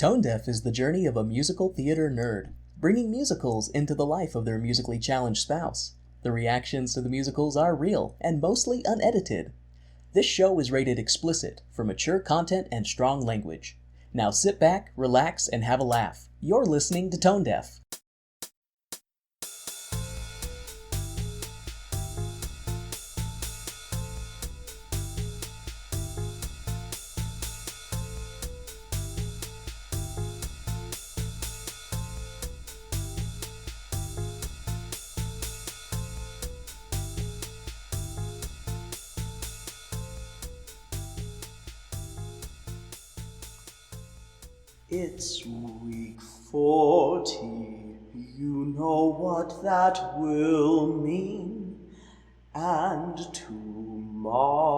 Tone Deaf is the journey of a musical theater nerd, bringing musicals into the life of their musically challenged spouse. The reactions to the musicals are real and mostly unedited. This show is rated explicit for mature content and strong language. Now sit back, relax, and have a laugh. You're listening to Tone Deaf. It's week 40, you know what that will mean. And tomorrow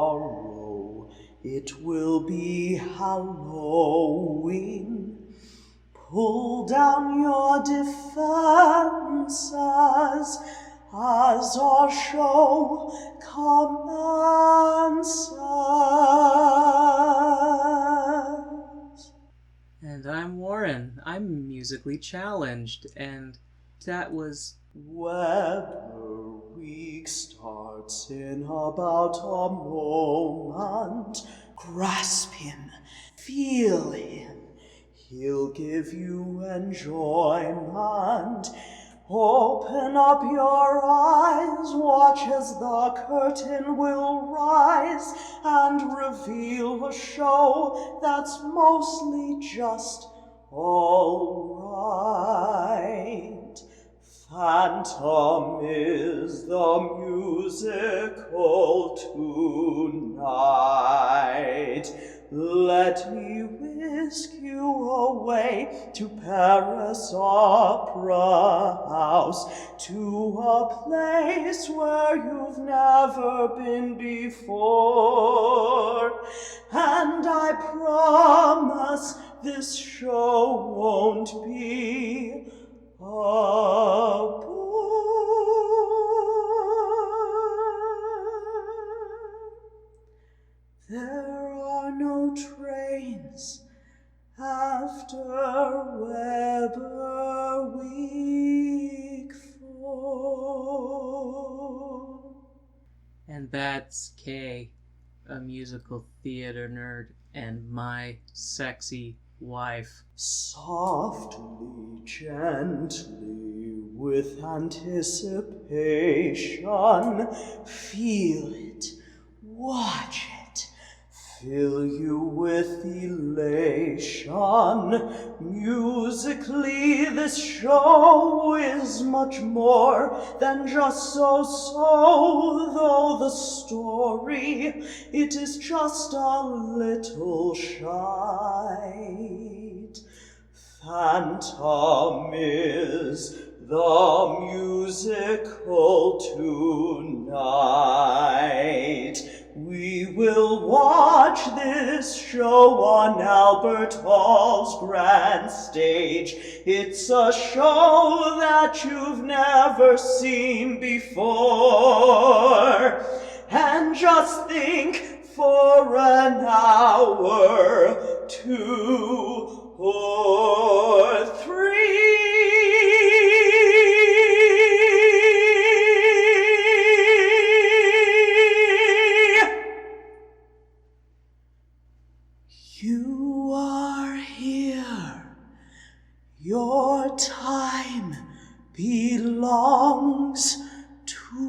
it will be Halloween. Pull down your defenses as our show commences. And I'm Warren. I'm musically challenged, and that was... Webber week starts in about a moment. Grasp him, feel him, he'll give you enjoyment. Open up your eyes, watch as the curtain will rise and reveal a show that's mostly just alright. Phantom is the musical tonight. Let me whisk you away to Paris Opera House, to a place where you've never been before. And I promise this show won't be a bore. There are no trains after Webber week 4. And that's K, a musical theater nerd, and my sexy wife. Softly, gently, with anticipation, feel it, watch it, fill you with elation. Musically, this show is much more than just so-so, though the story, it is just a little shite. Phantom is the musical tonight. We will watch this show on Albert Hall's grand stage. It's a show that you've never seen before. And just think, for an hour, 2 or 3. You are here. Your time belongs to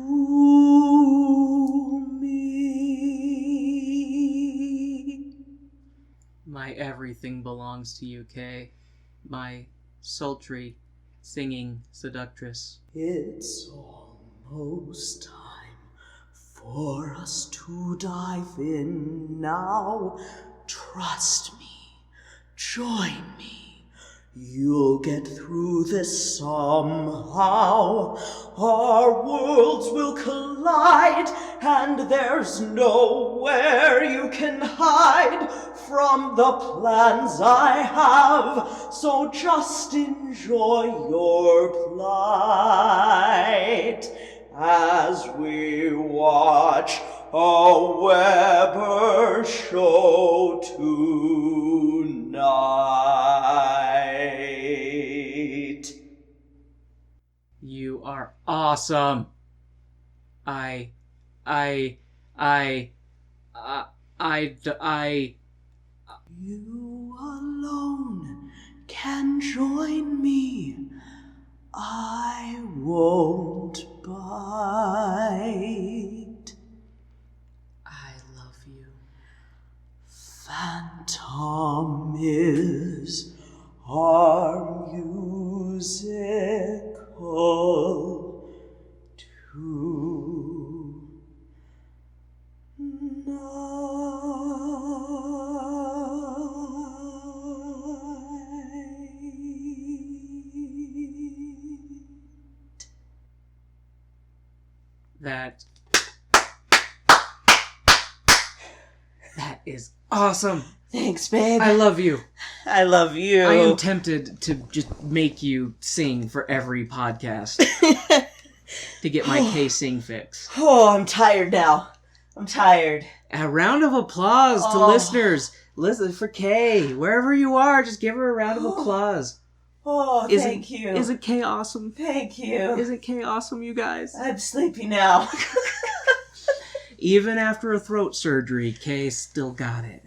me. My everything belongs to you, K. My sultry, singing seductress. It's almost time for us to dive in now. Trust me, join me, you'll get through this somehow. Our worlds will collide, and there's nowhere you can hide from the plans I have, so just enjoy your plight as we watch a Webber show tonight. are awesome. I You alone can join me. I won't bite. I love you. Phantom is our musical tonight. That is awesome. Thanks, babe. I love you. I love you. I am tempted to just make you sing for every podcast to get my K sing fix. Oh, I'm tired now. I'm tired. A round of applause to listeners. Listen for K. Wherever you are, just give her a round of applause. Oh, thank you. Isn't K awesome? Thank you. Isn't K awesome, you guys? I'm sleepy now. Even after a throat surgery, K still got it.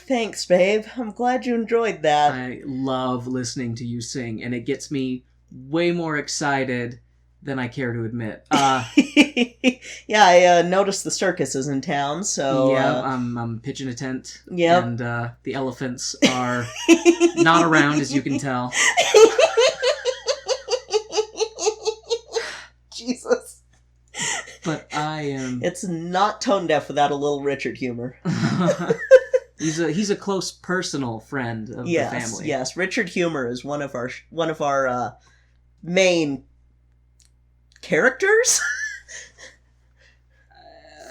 Thanks, babe. I'm glad you enjoyed that. I love listening to you sing, and it gets me way more excited than I care to admit. Yeah, I noticed the circus is in town, so... Yeah, I'm pitching a tent. Yep. And the elephants are not around, as you can tell. Jesus. But I am... It's not tone deaf without a little Richard humor. He's a close personal friend of the family. Yes, Richard Humor is one of our main characters?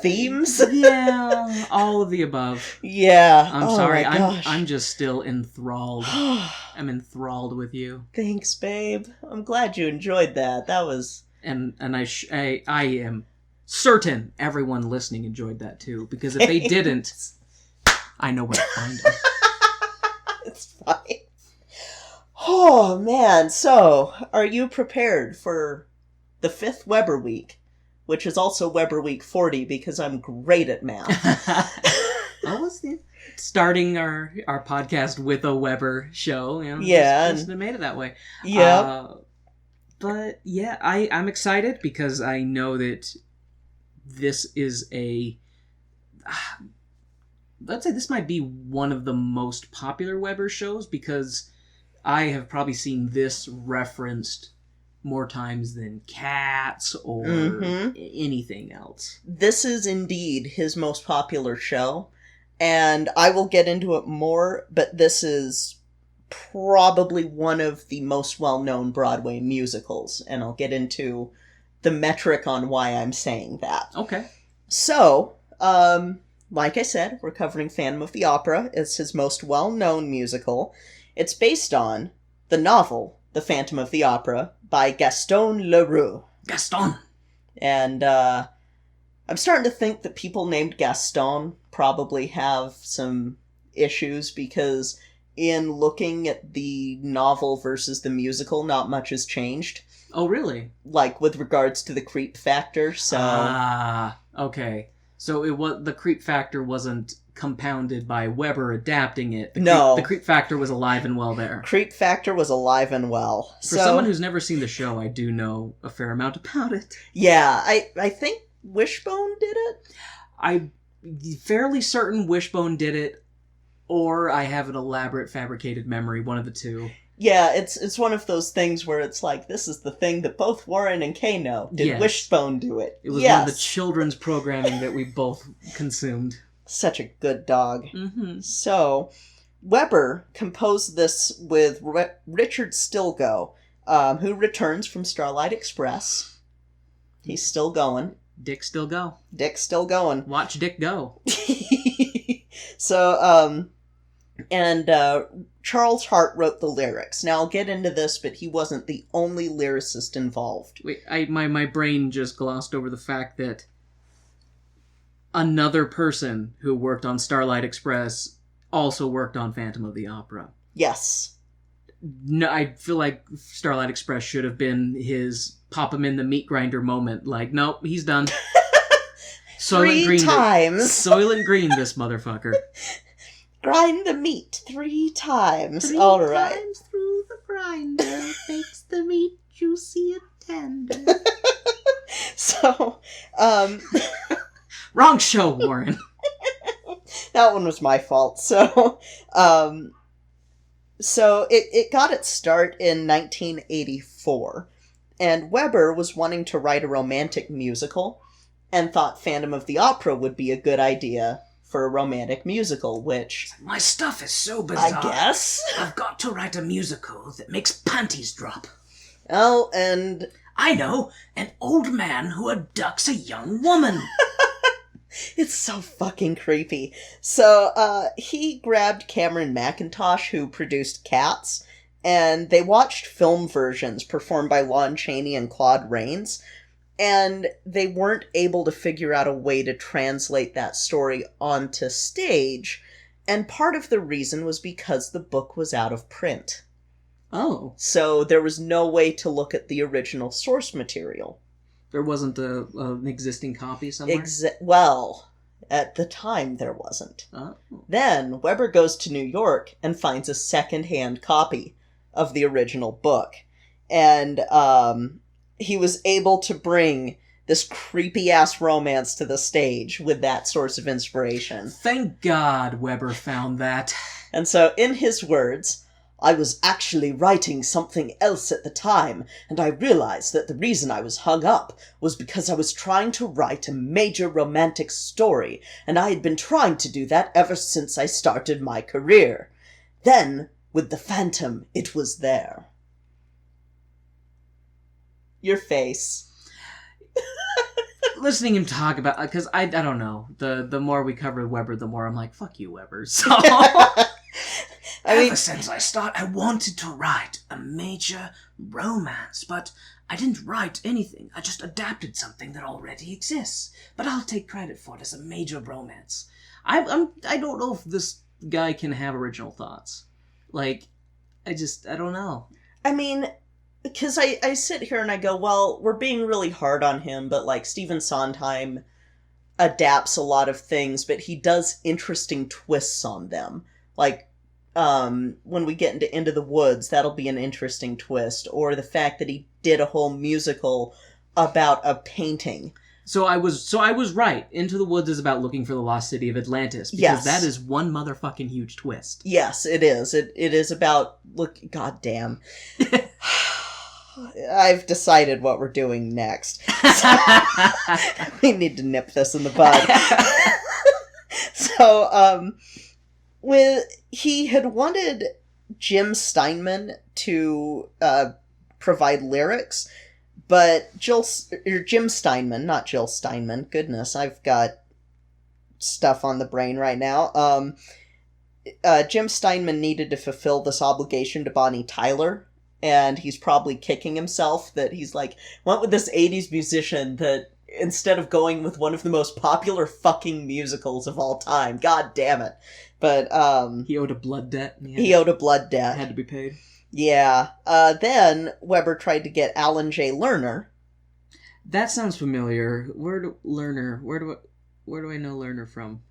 Themes? Yeah, all of the above. Yeah. I'm sorry. I'm just still enthralled. I'm enthralled with you. Thanks, babe. I'm glad you enjoyed that. That was... And I am certain everyone listening enjoyed that too, because if they didn't, I know where to find them. It's fine. Oh, man. So, are you prepared for the 5th Webber Week, which is also Webber Week 40 because I'm great at math? Starting our podcast with a Webber show. You know, yeah. Just made it that way. Yeah. But yeah, I'm excited because I know that this is let's say this might be one of the most popular Webber shows, because I have probably seen this referenced more times than Cats or anything else. This is indeed his most popular show, and I will get into it more, but this is probably one of the most well-known Broadway musicals, and I'll get into the metric on why I'm saying that. Okay. So, like I said, we're covering Phantom of the Opera. It's his most well-known musical. It's based on the novel, The Phantom of the Opera, by Gaston Leroux. Gaston! And, I'm starting to think that people named Gaston probably have some issues, because in looking at the novel versus the musical, not much has changed. Oh, really? Like, with regards to the creep factor, so... Okay. So the creep factor wasn't compounded by Webber adapting it. No. The creep factor was alive and well there. Creep factor was alive and well. For someone who's never seen the show, I do know a fair amount about it. Yeah, I think Wishbone did it? I'm fairly certain Wishbone did it, or I have an elaborate fabricated memory, one of the two. Yeah, it's one of those things where it's like, this is the thing that both Warren and Kay know. Did Wishbone do it? It was one of the children's programming that we both consumed. Such a good dog. Mm-hmm. So, Webber composed this with Richard Stilgoe, who returns from Starlight Express. He's still going. Dick still go. Dick's still going. Watch Dick go. So, Charles Hart wrote the lyrics. Now, I'll get into this, but he wasn't the only lyricist involved. Wait, my brain just glossed over the fact that another person who worked on Starlight Express also worked on Phantom of the Opera. Yes. No, I feel like Starlight Express should have been his pop him in the meat grinder moment. Like, nope, he's done. Three times. Soylent Green this motherfucker. Grind the meat 3 times. 3 All right. times through the grinder makes the meat juicy and tender. So, Wrong show, Warren. that one was my fault. So, it got its start in 1984, and Webber was wanting to write a romantic musical, and thought Phantom of the Opera would be a good idea for a romantic musical, which... My stuff is so bizarre. I guess? I've got to write a musical that makes panties drop. Oh, and... I know! An old man who abducts a young woman! It's so fucking creepy. So, he grabbed Cameron McIntosh, who produced Cats, and they watched film versions performed by Lon Chaney and Claude Rains, and they weren't able to figure out a way to translate that story onto stage, and part of the reason was because the book was out of print. Oh. So there was no way to look at the original source material. There wasn't an existing copy somewhere? Well, at the time there wasn't. Oh. Then Webber goes to New York and finds a second-hand copy of the original book. And, he was able to bring this creepy-ass romance to the stage with that source of inspiration. Thank God Webber found that. And so, in his words, I was actually writing something else at the time, and I realized that the reason I was hung up was because I was trying to write a major romantic story, and I had been trying to do that ever since I started my career. Then, with the Phantom, it was there. Your face. Listening him talk about, because I don't know, the more we cover Webber, the more I'm like, fuck you, Webber. So, ever since I started, I wanted to write a major romance, but I didn't write anything. I just adapted something that already exists. But I'll take credit for it as a major romance. I don't know if this guy can have original thoughts. Like, I don't know. I mean... Because I sit here and I go, well, we're being really hard on him, but, like, Stephen Sondheim adapts a lot of things, but he does interesting twists on them. Like, when we get into the Woods, that'll be an interesting twist. Or the fact that he did a whole musical about a painting. So I was right. Into the Woods is about looking for the lost city of Atlantis. Because that is one motherfucking huge twist. Yes, it is. It is about... Look, goddamn. I've decided what we're doing next. So, we need to nip this in the bud. So, he had wanted Jim Steinman to provide lyrics, but Jim Steinman, not Jill Steinman. Goodness, I've got stuff on the brain right now. Jim Steinman needed to fulfill this obligation to Bonnie Tyler. And he's probably kicking himself that he's like, went with this 80s musician that instead of going with one of the most popular fucking musicals of all time. God damn it. But, he owed a blood debt. He owed a blood debt. Had to be paid. Yeah. Then Webber tried to get Alan J. Lerner. That sounds familiar. Where do I know Lerner from?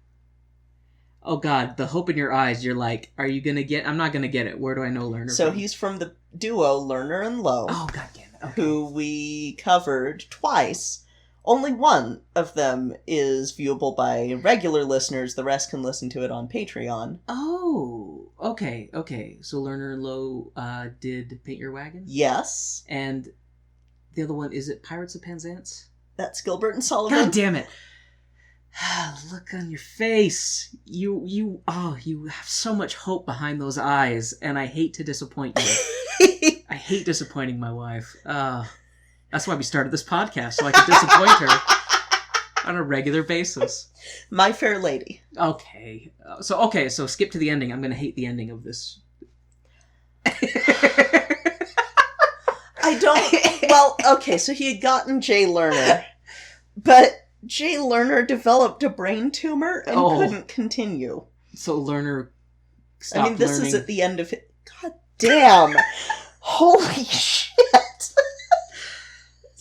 Oh God, the hope in your eyes. You're like, are you gonna get? I'm not gonna get it. Where do I know Lerner from? So he's from the duo Lerner and Lowe. Oh God damn it. Okay. Who we covered twice. Only one of them is viewable by regular listeners. The rest can listen to it on Patreon. Oh, okay. So Lerner and Lowe did Paint Your Wagon? Yes. And the other one, is it Pirates of Penzance? That's Gilbert and Sullivan. God damn it. Look on your face. You have so much hope behind those eyes, and I hate to disappoint you. I hate disappointing my wife. That's why we started this podcast, so I could disappoint her on a regular basis. My Fair Lady. Okay. So skip to the ending. I'm going to hate the ending of this. I don't... Well, okay, so he had gotten Jay Lerner, but... Jay Lerner developed a brain tumor and couldn't continue. So Lerner stopped learning. This is at the end of it. God damn. Holy shit.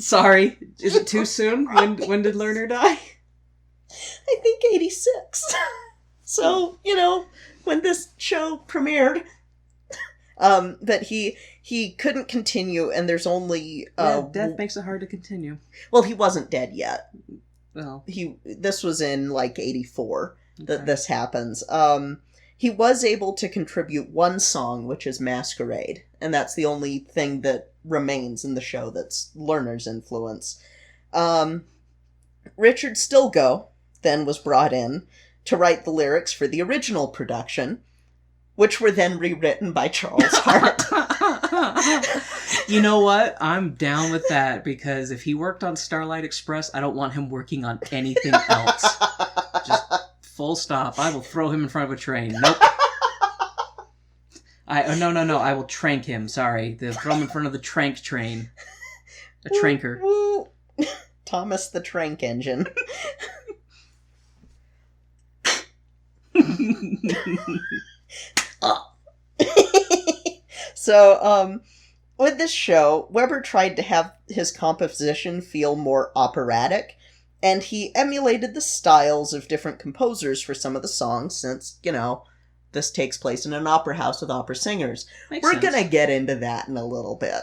Sorry, is it too soon? When did Lerner die? I think 86. So, when this show premiered, that he couldn't continue, and there's only... death makes it hard to continue. Well, he wasn't dead yet. Well... This was in, 84 that Okay. this happens. He was able to contribute one song, which is Masquerade, and that's the only thing that remains in the show that's Lerner's influence. Richard Stilgoe then was brought in to write the lyrics for the original production, which were then rewritten by Charles Hart. You know what? I'm down with that, because if he worked on Starlight Express, I don't want him working on anything else. Just full stop. I will throw him in front of a train. Nope. No. I will trank him. Sorry. Throw him in front of the trank train. A tranker. Woo. Thomas the Trank Engine. So, with this show, Webber tried to have his composition feel more operatic, and he emulated the styles of different composers for some of the songs, since, this takes place in an opera house with opera singers. We're gonna get into that in a little bit,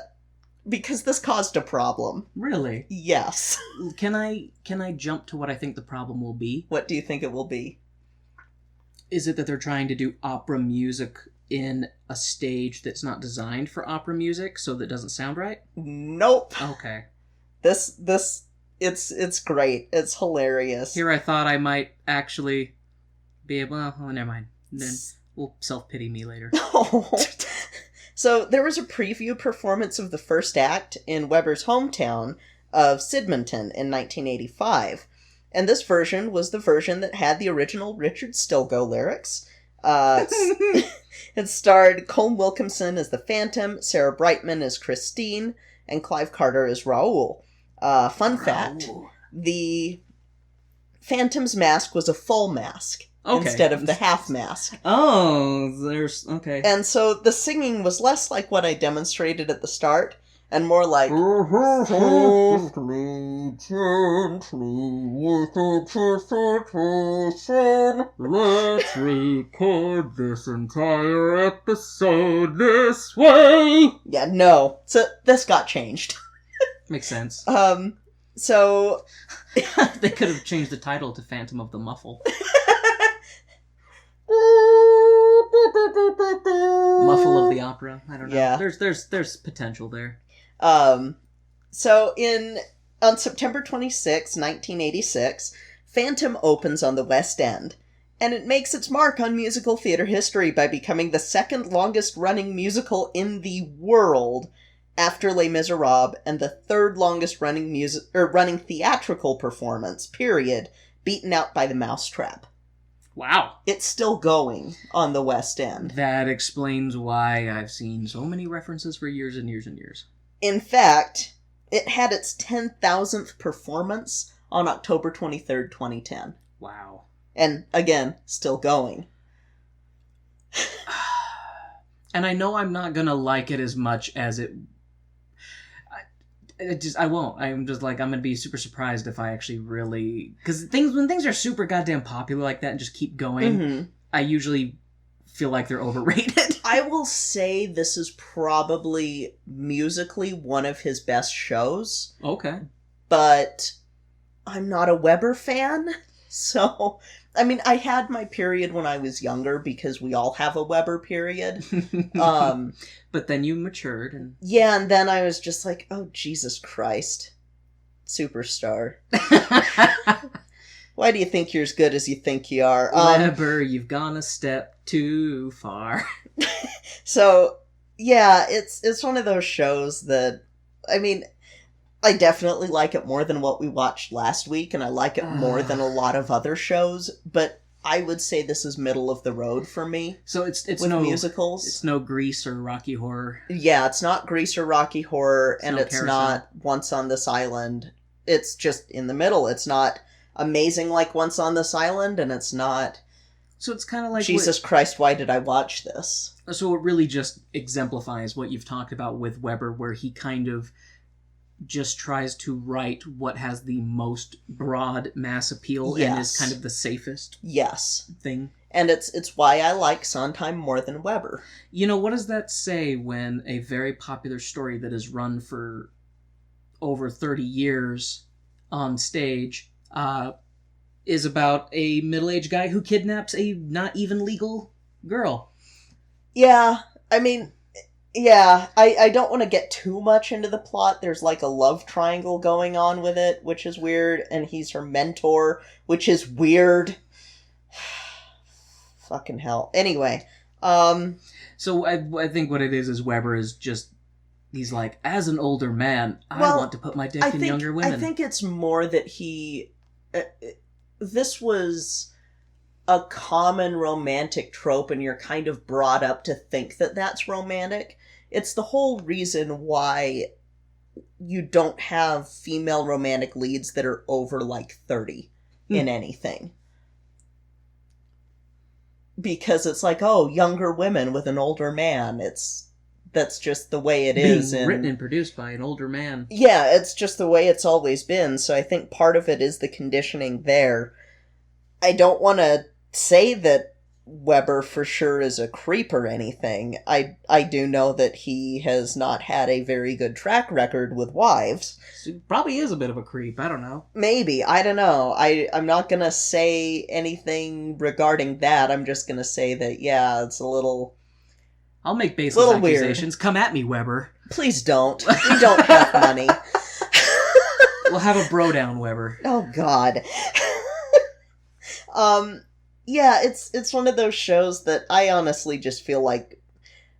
because this caused a problem. Really? Yes. Can I jump to what I think the problem will be? What do you think it will be? Is it that they're trying to do opera music in a stage that's not designed for opera music, so that doesn't sound right? Nope. Okay. This it's great. It's hilarious. Here I thought I might actually be able... Oh, never mind. Then we'll self-pity me later. So there was a preview performance of the first act in Webber's hometown of Sidmonton in 1985. And this version was the version that had the original Richard Stilgoe lyrics. It starred Colm Wilkinson as the Phantom, Sarah Brightman as Christine, and Clive Carter as Raoul. Fun fact, the Phantom's mask was a full mask instead of the half mask. Oh, okay. And so the singing was less like what I demonstrated at the start, and more like... Gently, gently, with a precipitation, Let's record this entire episode this way! Yeah, no. So this got changed. Makes sense. So... They could have changed the title to Phantom of the Muffle. Muffle of the Opera. I don't know. Yeah. There's potential there. So on September 26, 1986, Phantom opens on the West End, and it makes its mark on musical theater history by becoming the second longest running musical in the world after Les Miserables, and the third longest running theatrical performance, period, beaten out by The Mousetrap. Wow. It's still going on the West End. That explains why I've seen so many references for years and years and years. In fact, it had its 10,000th performance on October 23rd, 2010. Wow. And, again, still going. And I know I'm not gonna like it as much as it... I won't. I'm just like, I'm gonna be super surprised if I actually really... Because when things are super goddamn popular like that and just keep going, I usually feel like they're overrated. I will say this is probably musically one of his best shows. Okay. But I'm not a Webber fan, so... I mean, I had my period when I was younger, because we all have a Webber period. But then you matured. And yeah, and then I was just like, oh, Jesus Christ. Superstar. Why do you think you're as good as you think you are? Webber, you've gone a step too far. So, yeah, it's one of those shows that, I mean... I definitely like it more than what we watched last week, and I like it more than a lot of other shows, but I would say this is middle of the road for me. So it's with no musicals. It's no Grease or Rocky Horror. Yeah, it's not Grease or Rocky Horror, and it's Carousel. not Once on This Island. It's just in the middle. It's not amazing like Once on This Island, and it's not... So it's kind of like... Jesus Christ, why did I watch this? So it really just exemplifies what you've talked about with Webber, where he kind of... just tries to write what has the most broad mass appeal and is kind of the safest thing. And it's why I like Sondheim more than Webber. You know, what does that say when a very popular story that has run for over 30 years on stage is about a middle-aged guy who kidnaps a not even legal girl? Yeah, I mean... Yeah, I don't want to get too much into the plot. There's like a love triangle going on with it, which is weird, and he's her mentor, which is weird. Fucking hell. Anyway, So I think what it is Webber is just, he's like, as an older man, I want to put my dick in younger women. I think it's more that he... this was a common romantic trope, and you're kind of brought up to think that that's romantic. It's the whole reason why you don't have female romantic leads that are over, like, 30 in anything. Because it's like, oh, younger women with an older man. That's just the way it is. Being written and produced by an older man. Yeah, it's just the way it's always been. So I think part of it is the conditioning there. I don't want to say that Webber for sure is a creep or anything. I do know that he has not had a very good track record with wives. He probably is a bit of a creep. I don't know. Maybe. I don't know. I'm not going to say anything regarding that. I'm just going to say that, yeah, it's a little... I'll make baseless accusations. Weird. Come at me, Webber. Please don't. We don't have money. We'll have a bro down, Webber. Oh, God. Yeah, it's one of those shows that I honestly just feel like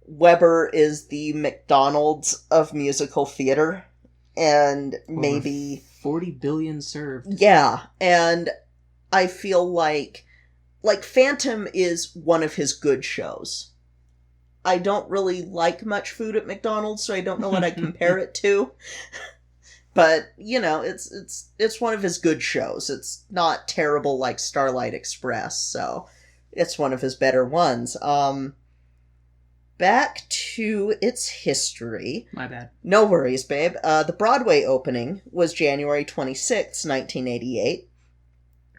Webber is the McDonald's of musical theater, and maybe 40 billion served. Yeah, and I feel like Phantom is one of his good shows. I don't really like much food at McDonald's, so I don't know what I compare it to. But, you know, it's one of his good shows. It's not terrible like Starlight Express, so it's one of his better ones. Back to its history. My bad. No worries, babe. The Broadway opening was January 26, 1988.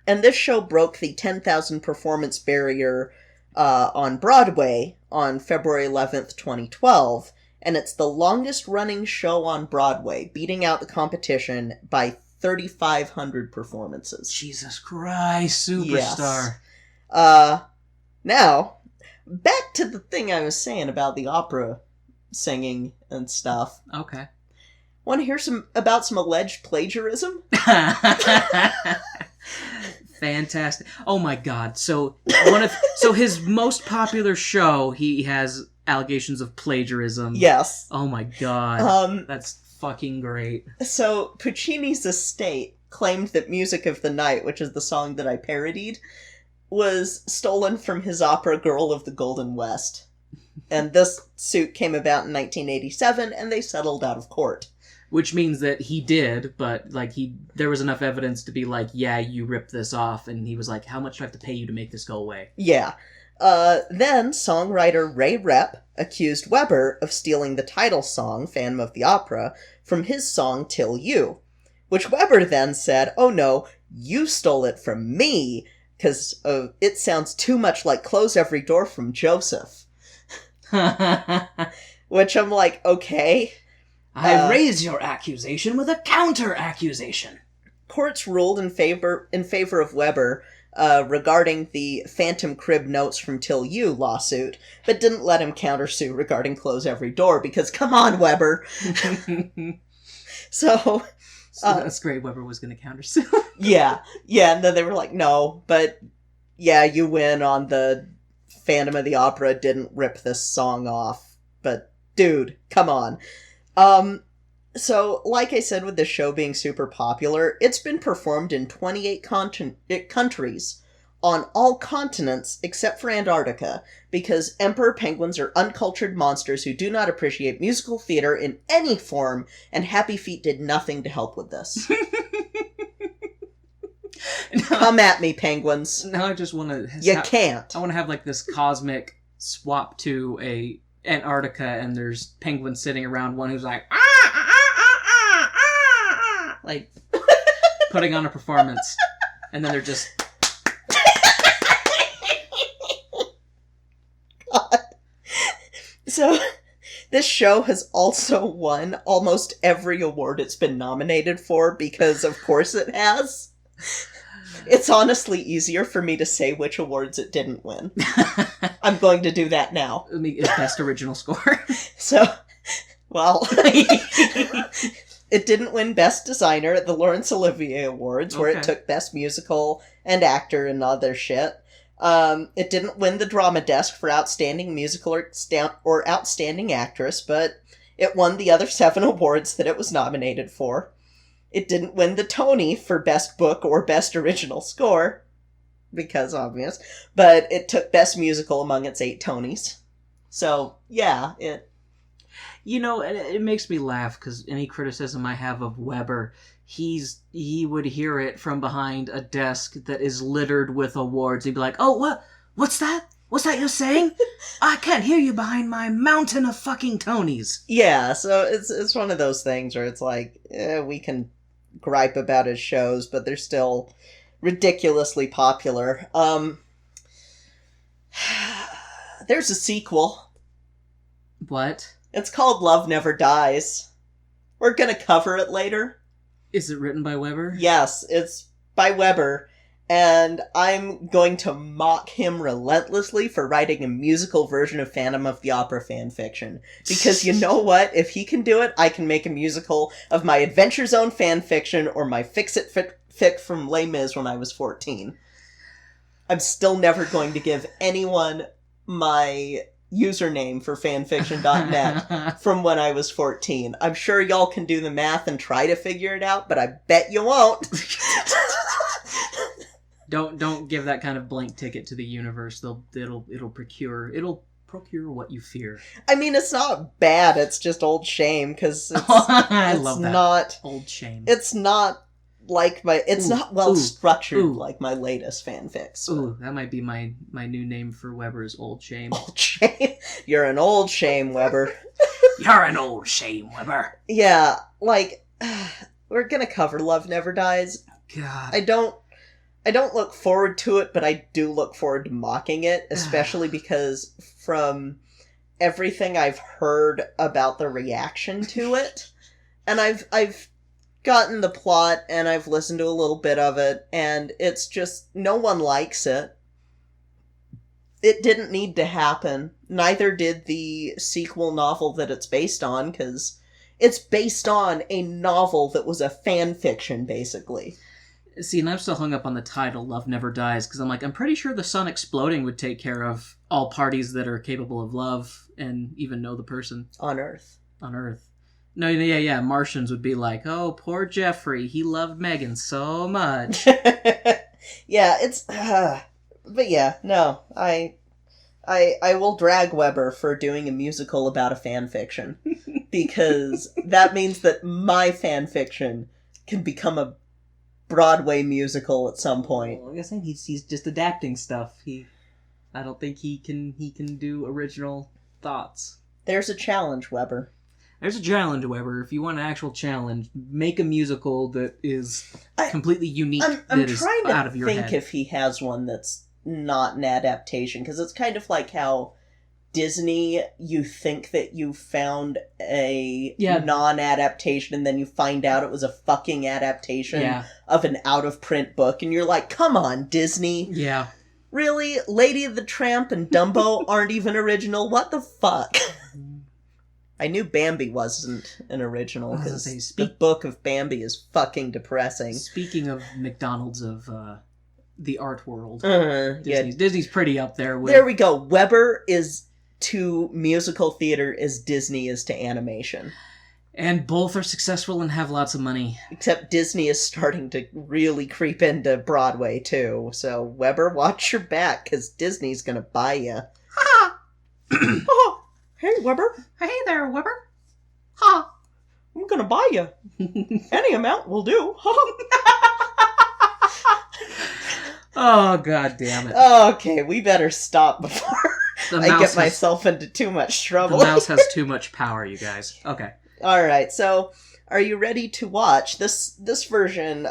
And this show broke the 10,000 performance barrier on Broadway on February 11th, 2012. And it's the longest running show on Broadway, beating out the competition by 3,500 performances. Jesus Christ, superstar. Yes. Now, back to the thing I was saying about the opera singing and stuff. Okay. Want to hear about some alleged plagiarism? Fantastic. Oh my God. So his most popular show, he has allegations of plagiarism. Yes. Oh my God. That's fucking great. So Puccini's estate claimed that Music of the Night, which is the song that I parodied, was stolen from his opera Girl of the Golden West. And this suit came about in 1987, and they settled out of court. Which means that he did, but there was enough evidence to be like, yeah, you ripped this off, and he was like, how much do I have to pay you to make this go away? Yeah. Then songwriter Ray Rep accused Webber of stealing the title song, Phantom of the Opera, from his song Till You, which Webber then said, oh no, you stole it from me, because it sounds too much like Close Every Door from Joseph. Which I'm like, okay. I raise your accusation with a counter-accusation. Courts ruled in favor of Webber regarding the Phantom Crib Notes from Till You lawsuit, but didn't let him countersue regarding Close Every Door, because come on, Webber! So that's great, Webber was going to countersue. yeah, and then they were like, no, but yeah, you win on the Phantom of the Opera didn't rip this song off, but dude, come on. So, like I said, with the show being super popular, it's been performed in 28 countries, on all continents except for Antarctica, because emperor penguins are uncultured monsters who do not appreciate musical theater in any form, and Happy Feet did nothing to help with this. Come at me, penguins. Now I just want to... You can't. I want to have, like, this cosmic swap to a Antarctica, and there's penguins sitting around, one who's like, like putting on a performance, and then they're just. God. So, this show has also won almost every award it's been nominated for, because of course it has. It's honestly easier for me to say which awards it didn't win. I'm going to do that now. Best original score. So, well, it didn't win Best Designer at the Laurence Olivier Awards, where it took Best Musical and Actor and other shit. It didn't win the Drama Desk for Outstanding Musical or Outstanding Actress, but it won the other 7 awards that it was nominated for. It didn't win the Tony for Best Book or Best Original Score, because obvious, but it took Best Musical among its 8 Tonys. So, yeah, it... You know, it makes me laugh, because any criticism I have of Webber, he would hear it from behind a desk that is littered with awards. He'd be like, oh, what's that? What's that you're saying? I can't hear you behind my mountain of fucking Tonys. Yeah, so it's one of those things where it's like, we can gripe about his shows, but they're still ridiculously popular. There's a sequel. What? It's called Love Never Dies. We're gonna cover it later. Is it written by Webber? Yes, it's by Webber, and I'm going to mock him relentlessly for writing a musical version of Phantom of the Opera fanfiction. Because you know what? If he can do it, I can make a musical of my Adventure Zone fanfiction or my Fix-It fic from Les Mis when I was 14. I'm still never going to give anyone my username for fanfiction.net from when I was 14. I'm sure y'all can do the math and try to figure it out, but I bet you won't. Don't give that kind of blank ticket to the universe. It'll procure what you fear. I mean, it's not bad. It's just old shame, because I love that. Not old shame. It's not like not well structured like my latest fanfics. Ooh, that might be my new name for Webber is Old Shame. Old shame. You're an old shame, Webber. You're an old shame, Webber. Yeah, like we're gonna cover Love Never Dies. God. I don't look forward to it, but I do look forward to mocking it, especially because from everything I've heard about the reaction to it, and I've gotten the plot and I've listened to a little bit of it, and it's just no one likes it. It didn't need to happen. Neither did the sequel novel that it's based on, because it's based on a novel that was a fan fiction, basically. See, and I'm still hung up on the title, Love Never Dies, because I'm pretty sure the sun exploding would take care of all parties that are capable of love and even know the person. On Earth. On Earth. No, yeah, Martians would be like, oh, poor Jeffrey, he loved Megan so much. Yeah, it's... but yeah, no, I will drag Webber for doing a musical about a fanfiction, because that means that my fanfiction can become a Broadway musical at some point. Well, like I said, he's just adapting stuff. I don't think he can do original thoughts. There's a challenge, Webber. There's a challenge, Webber. If you want an actual challenge, make a musical that is completely unique. I'm trying to think if he has one that's not an adaptation, because it's kind of like how Disney, you think that you found a non-adaptation, and then you find out it was a fucking adaptation of an out-of-print book, and you're like, come on, Disney. Yeah. Really? Lady of the Tramp and Dumbo aren't even original? What the fuck? I knew Bambi wasn't an original, because the book of Bambi is fucking depressing. Speaking of McDonald's of the art world, Disney's, Disney's pretty up there with... There we go. Webber is to musical theater as Disney is to animation. And both are successful and have lots of money. Except Disney is starting to really creep into Broadway, too. So, Webber, watch your back, because Disney's gonna buy you. Ha! Oh, hey, Webber. Hey there, Webber. Ha! I'm gonna buy you. Any amount will do. Oh, god damn it. Okay, we better stop before I get myself into too much trouble. The mouse has too much power, you guys. Okay. All right, so are you ready to watch this version?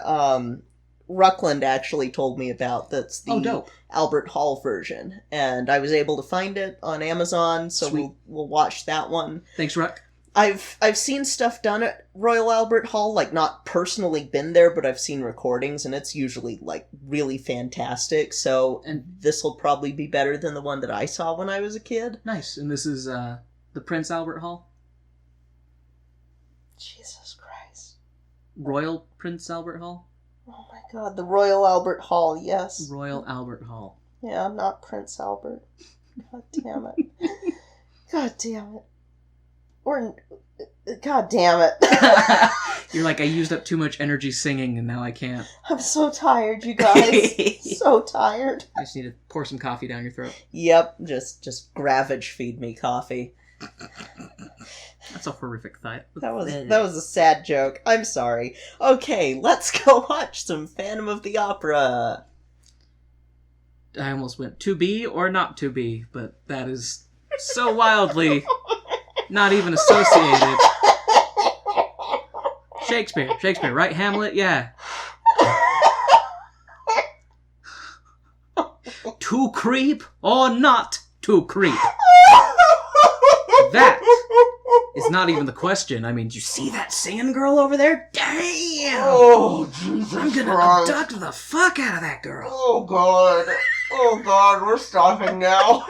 Ruckland actually told me about. That's the dope. Albert Hall version, and I was able to find it on Amazon, so we'll watch that one. Thanks, Ruck. I've seen stuff done at Royal Albert Hall, like not personally been there, but I've seen recordings, and it's usually like really fantastic. So this will probably be better than the one that I saw when I was a kid. Nice. And this is the Prince Albert Hall? Jesus Christ. Royal Prince Albert Hall? Oh my god, the Royal Albert Hall, yes. Royal Albert Hall. Yeah, not Prince Albert. God damn it. God damn it. Or, God damn it. You're like, I used up too much energy singing and now I can't. I'm so tired, you guys. So tired. I just need to pour some coffee down your throat. Yep, just gravage feed me coffee. That's a horrific thought. That was a sad joke. I'm sorry. Okay, let's go watch some Phantom of the Opera. I almost went to be or not to be, but that is so wildly not even associated. Shakespeare, right? Hamlet? Yeah. To creep or not to creep? That is not even the question. I mean, do you see that singing girl over there? Damn! Oh, Jesus I'm gonna Christ. abduct the fuck out of that girl. Oh, God, we're stopping now.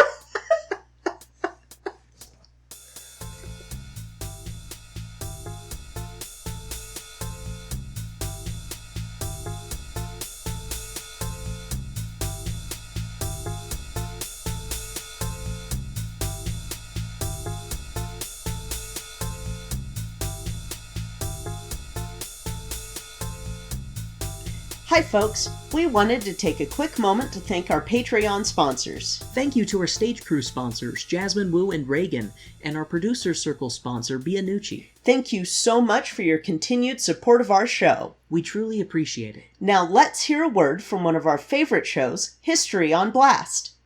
Hi folks, we wanted to take a quick moment to thank our Patreon sponsors. Thank you to our stage crew sponsors, Jasmine Wu and Reagan, and our producer circle sponsor, Bianucci. Thank you so much for your continued support of our show. We truly appreciate it. Now let's hear a word from one of our favorite shows, History on Blast.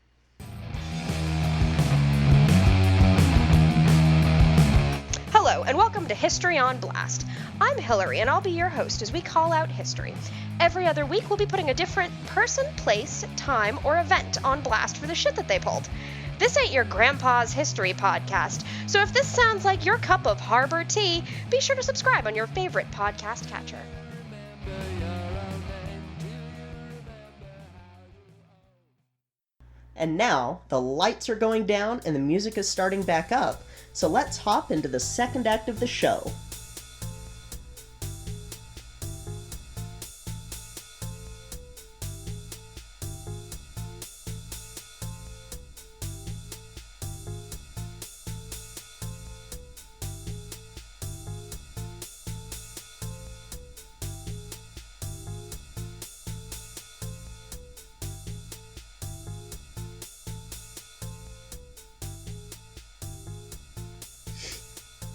Hello, and welcome to History on Blast. I'm Hillary, and I'll be your host as we call out history. Every other week, we'll be putting a different person, place, time, or event on blast for the shit that they pulled. This ain't your grandpa's history podcast, so if this sounds like your cup of harbor tea, be sure to subscribe on your favorite podcast catcher. And now, the lights are going down and the music is starting back up, so let's hop into the second act of the show.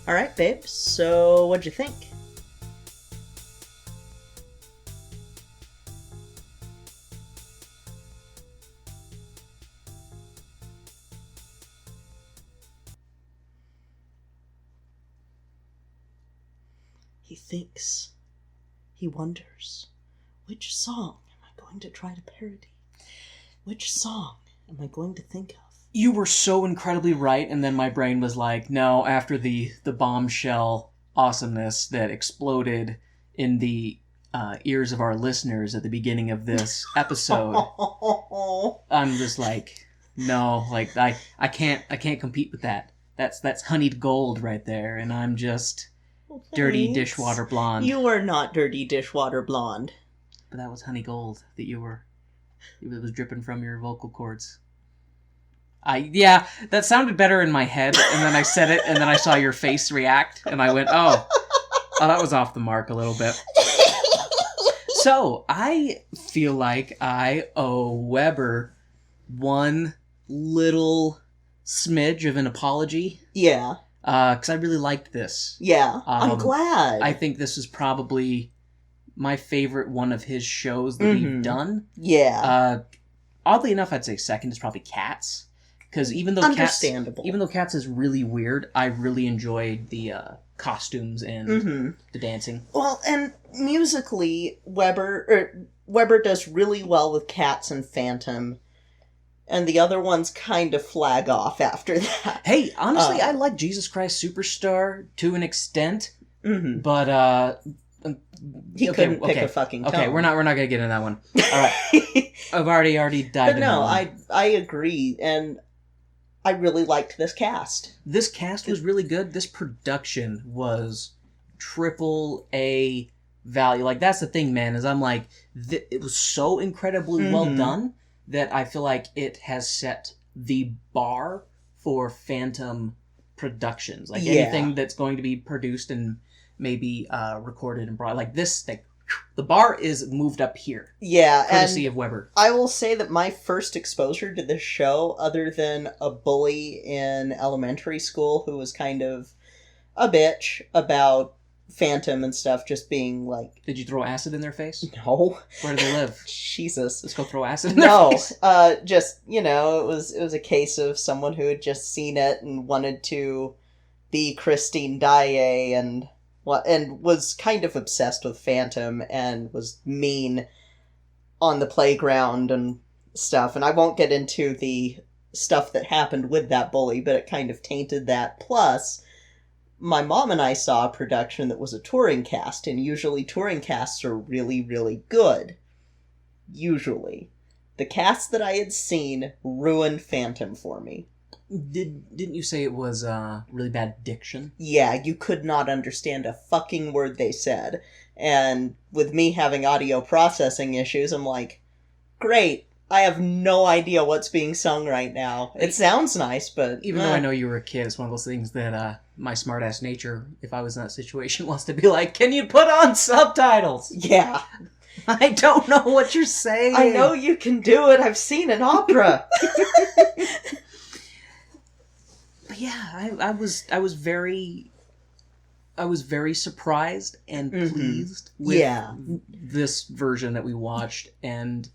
Alright, babe, so what'd you think? He thinks. He wonders. Which song am I going to try to parody? Which song am I going to think of? You were so incredibly right, and then my brain was like, no, after the bombshell awesomeness that exploded in the ears of our listeners at the beginning of this episode, I'm just like, no, like I can't compete with that. That's honeyed gold right there, and I'm just dirty dishwater blonde. You are not dirty dishwater blonde. But that was honey gold that it was dripping from your vocal cords. Yeah, that sounded better in my head, and then I said it, and then I saw your face react, and I went, oh, that was off the mark a little bit. So, I feel like I owe Webber one little smidge of an apology. Yeah. Because I really liked this. Yeah, I'm glad. I think this is probably my favorite one of his shows that we've done. Yeah. Oddly enough, I'd say second is probably Cats. Because even though Cats is really weird, I really enjoyed the costumes and the dancing. Well, and musically, Webber does really well with Cats and Phantom, and the other ones kind of flag off after that. Hey, honestly, I like Jesus Christ Superstar to an extent, but he couldn't pick a fucking tone. Okay, we're not gonna get into that one. All right, I've already dived into But no, I agree, and I really liked this cast. This cast was really good. This production was AAA value. Like, that's the thing, man, is I'm like, it was so incredibly well done that I feel like it has set the bar for Phantom productions. Like, anything that's going to be produced and maybe recorded and brought, like this thing, the bar is moved up here. Yeah, courtesy of Webber. I will say that my first exposure to this show, other than a bully in elementary school who was kind of a bitch about Phantom and stuff, just being like... Did you throw acid in their face? No. Where do they live? Jesus. Let's go throw acid in their face. Just, it was a case of someone who had just seen it and wanted to be Christine Daae and was kind of obsessed with Phantom and was mean on the playground and stuff. And I won't get into the stuff that happened with that bully, but it kind of tainted that. Plus, my mom and I saw a production that was a touring cast, and usually touring casts are really, really good. Usually. The cast that I had seen ruined Phantom for me. Didn't you say it was really bad diction? Yeah, you could not understand a fucking word they said. And with me having audio processing issues, I'm like, great, I have no idea what's being sung right now. It sounds nice, but... Even though I know you were a kid, it's one of those things that my smart-ass nature, if I was in that situation, wants to be like, can you put on subtitles? Yeah. I don't know what you're saying. I know you can do it. I've seen an opera. But yeah, I was very surprised and pleased with this version that we watched and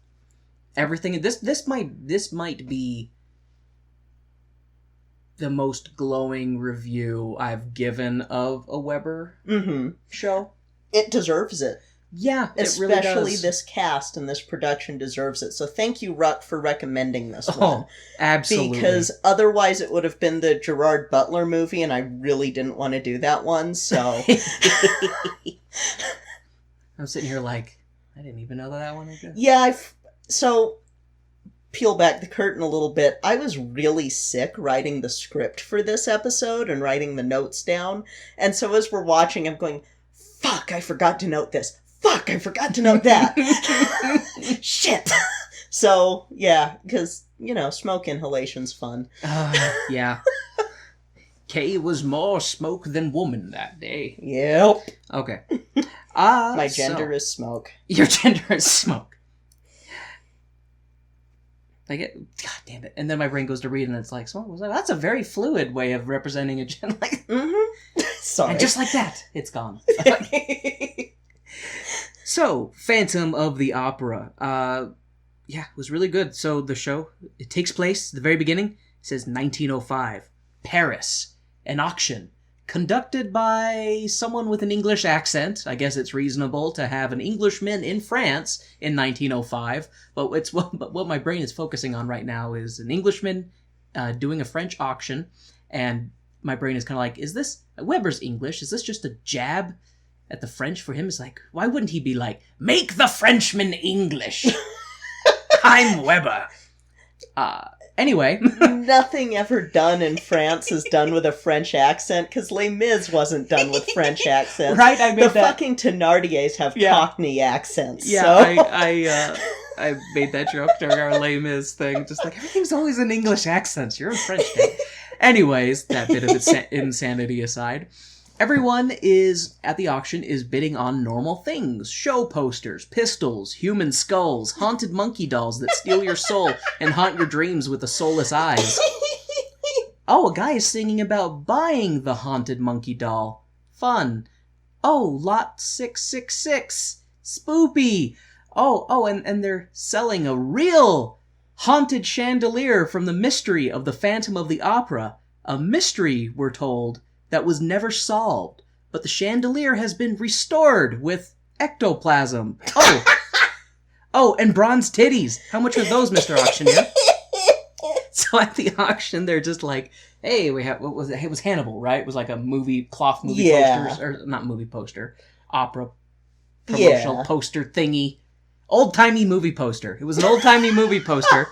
everything. This might be the most glowing review I've given of a Webber show. It deserves it. Yeah, especially it really does. This cast and this production deserves it. So thank you, Ruck, for recommending this one. Oh, absolutely. Because otherwise it would have been the Gerard Butler movie, and I really didn't want to do that one, so... I'm sitting here like, I didn't even know that one existed. Yeah, so, peel back the curtain a little bit. I was really sick writing the script for this episode and writing the notes down, and so as we're watching, I'm going, fuck, I forgot to note this. Fuck, I forgot to note that. Shit. So, yeah, because, smoke inhalation's fun. Yeah. K was more smoke than woman that day. Yep. Okay. My gender is smoke. Your gender is smoke. God damn it. And then my brain goes to read and it's like, smoke. I was like, that's a very fluid way of representing a gender. Sorry. And just like that, it's gone. So, Phantom of the Opera. It was really good. So, the show, it takes place, the very beginning, it says 1905, Paris, an auction, conducted by someone with an English accent. I guess it's reasonable to have an Englishman in France in 1905, but what my brain is focusing on right now is an Englishman doing a French auction, and my brain is kind of like, is this Webber's English? Is this just a jab at the French for him? It's like, why wouldn't he be like, make the Frenchman English? I'm Webber. Anyway. Nothing ever done in France is done with a French accent, because Les Mis wasn't done with French accents. Right, I made the fucking Thénardiers have Cockney accents. Yeah, so. I made that joke during our Les Mis thing. Just like, everything's always in English accents. You're in French now. Anyways, that bit of insanity aside. Everyone at the auction is bidding on normal things. Show posters, pistols, human skulls, haunted monkey dolls that steal your soul and haunt your dreams with the soulless eyes. Oh, a guy is singing about buying the haunted monkey doll. Fun. Oh, lot 666. Spoopy. Oh, and they're selling a real haunted chandelier from the mystery of the Phantom of the Opera. A mystery, we're told, that was never solved. But the chandelier has been restored with ectoplasm. Oh, and bronze titties. How much are those, Mr. Auctioneer? So at the auction, they're just like, hey, we have, what was it? It was Hannibal, right? It was like a cloth movie poster, or not movie poster, opera promotional poster thingy. Old-timey movie poster. It was an old-timey movie poster.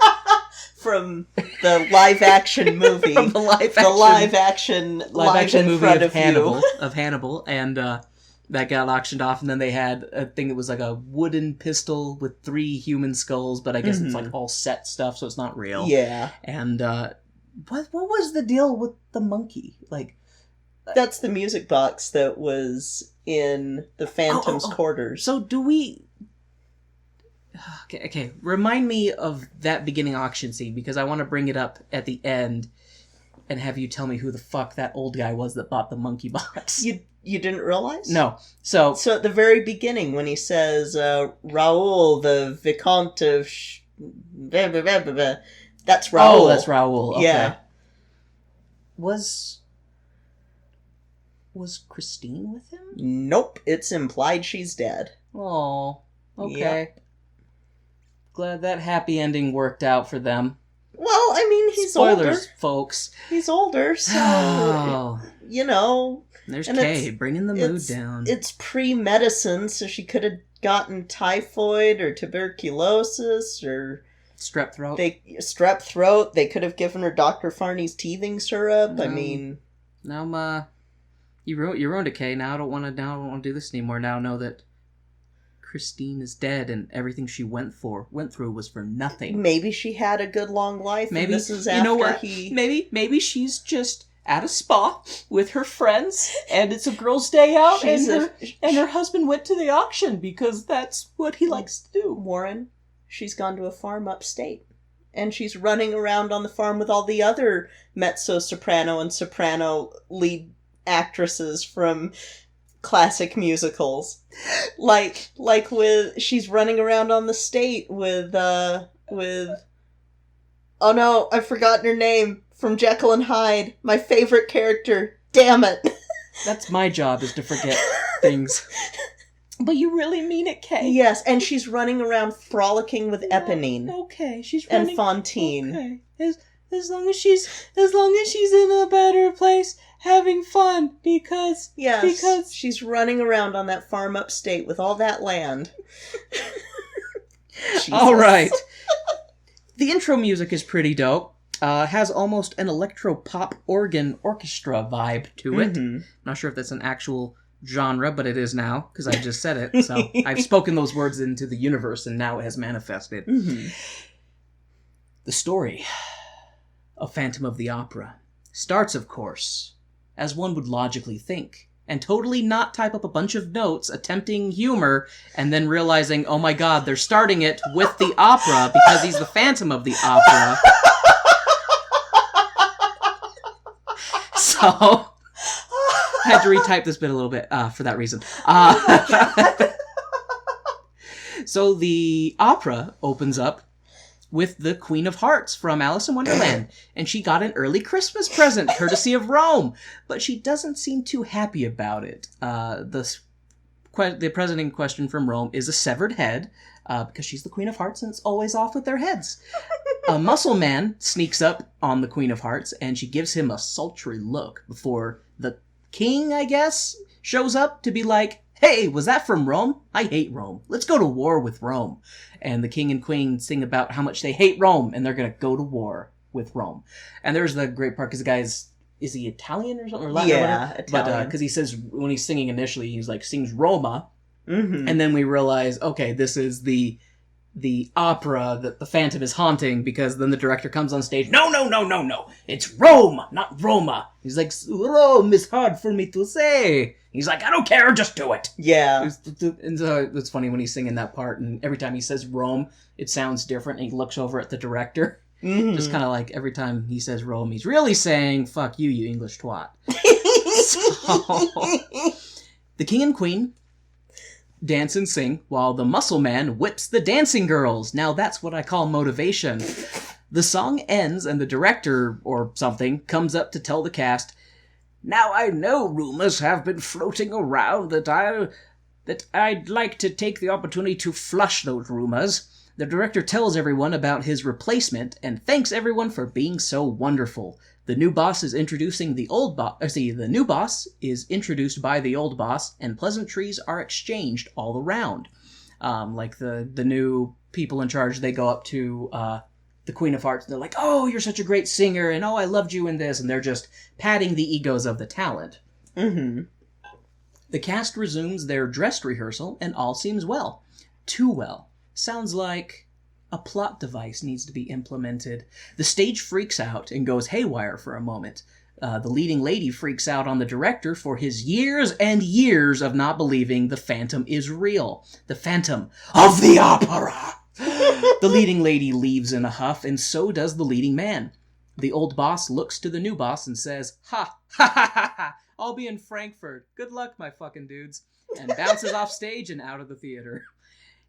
From the live-action movie. From the live-action movie of Hannibal. And that got auctioned off. And then they had a thing that was like a wooden pistol with 3 human skulls. But I guess it's like all set stuff, so it's not real. Yeah. And what was the deal with the monkey? Like, that's the music box that was in the Phantom's quarters. So do we... Okay, remind me of that beginning auction scene, because I want to bring it up at the end and have you tell me who the fuck that old guy was that bought the monkey box. You didn't realize? No. So at the very beginning, when he says, Raoul, the Vicomte of... That's Raoul. Oh, that's Raoul. Okay. Yeah. Was Christine with him? Nope. It's implied she's dead. Oh, okay. Yep. Glad that happy ending worked out for them. Well, I mean, he's Spoilers, older. folks. He's older, so, you know... There's Kay, bringing the mood down. It's pre-medicine, so she could have gotten typhoid or tuberculosis or... Strep throat. Strep throat. They could have given her Dr. Farney's teething syrup. I mean... Now, you ruined it, Kay. Now I don't want to do this anymore. Now I know that Christine is dead, and everything she went through was for nothing. Maybe she had a good long life. Maybe and this is after Maybe she's just at a spa with her friends, and it's a girls' day out, and her husband went to the auction because that's what he likes to do. Warren, she's gone to a farm upstate, and she's running around on the farm with all the other mezzo-soprano and soprano lead actresses from classic musicals, she's running around on the state with oh no, I've forgotten her name, from Jekyll and Hyde, my favorite character. Damn it. That's my job, is to forget things. But you really mean it, Kay? Yes, and she's running around frolicking with Eponine. Okay, she's running. And Fantine. Okay, as long as she's in a better place, having fun, because she's running around on that farm upstate with all that land. All right. The intro music is pretty dope. Has almost an electro-pop organ orchestra vibe to it. Mm-hmm. Not sure if that's an actual genre, but it is now, because I just said it. So I've spoken those words into the universe, and now it has manifested. Mm-hmm. The story of Phantom of the Opera starts, of course, as one would logically think, and totally not type up a bunch of notes attempting humor and then realizing, oh my god, they're starting it with the opera because he's the Phantom of the Opera. So, I had to retype this bit a little bit for that reason. So the opera opens up with the Queen of Hearts from Alice in Wonderland, and she got an early Christmas present courtesy of Rome, but she doesn't seem too happy about it. The present in question from Rome is a severed head, because she's the Queen of Hearts and it's always off with their heads. A muscle man sneaks up on the Queen of Hearts, and she gives him a sultry look before the king, I guess, shows up to be like, hey, was that from Rome? I hate Rome. Let's go to war with Rome. And the king and queen sing about how much they hate Rome, and they're going to go to war with Rome. And there's the great part, because the guy's, is he Italian or something? Or Latin or whatever? Italian. But, because he says, when he's singing initially, he's like, sings Roma. Mm-hmm. And then we realize, okay, this is the opera that the Phantom is haunting, because then the director comes on stage, no, it's Rome, not Roma. He's like, Rome is hard for me to say. He's like, I don't care, just do it. Yeah. And so it's funny when he's singing that part, and every time he says Rome, it sounds different, and he looks over at the director. Mm-hmm. Just kind of like every time he says Rome, he's really saying, fuck you, you English twat. So, the king and queen dance and sing, while the muscle man whips the dancing girls. Now that's what I call motivation. The song ends and the director, or something, comes up to tell the cast, "Now I know rumors have been floating around that I'd like to take the opportunity to flush those rumors." The director tells everyone about his replacement and thanks everyone for being so wonderful. The new boss is introducing the old boss. The new boss is introduced by the old boss, and pleasantries are exchanged all around. Like the new people in charge, they go up to the Queen of Hearts, and they're like, "Oh, you're such a great singer," and "Oh, I loved you in this," and they're just patting the egos of the talent. Mm-hmm. The cast resumes their dress rehearsal, and all seems well. Too well. Sounds like a plot device needs to be implemented. The stage freaks out and goes haywire for a moment. The leading lady freaks out on the director for his years and years of not believing the Phantom is real. The Phantom of the Opera! The leading lady leaves in a huff, and so does the leading man. The old boss looks to the new boss and says, "Ha, ha, ha, ha, ha, I'll be in Frankfurt. Good luck, my fucking dudes." And bounces off stage and out of the theater.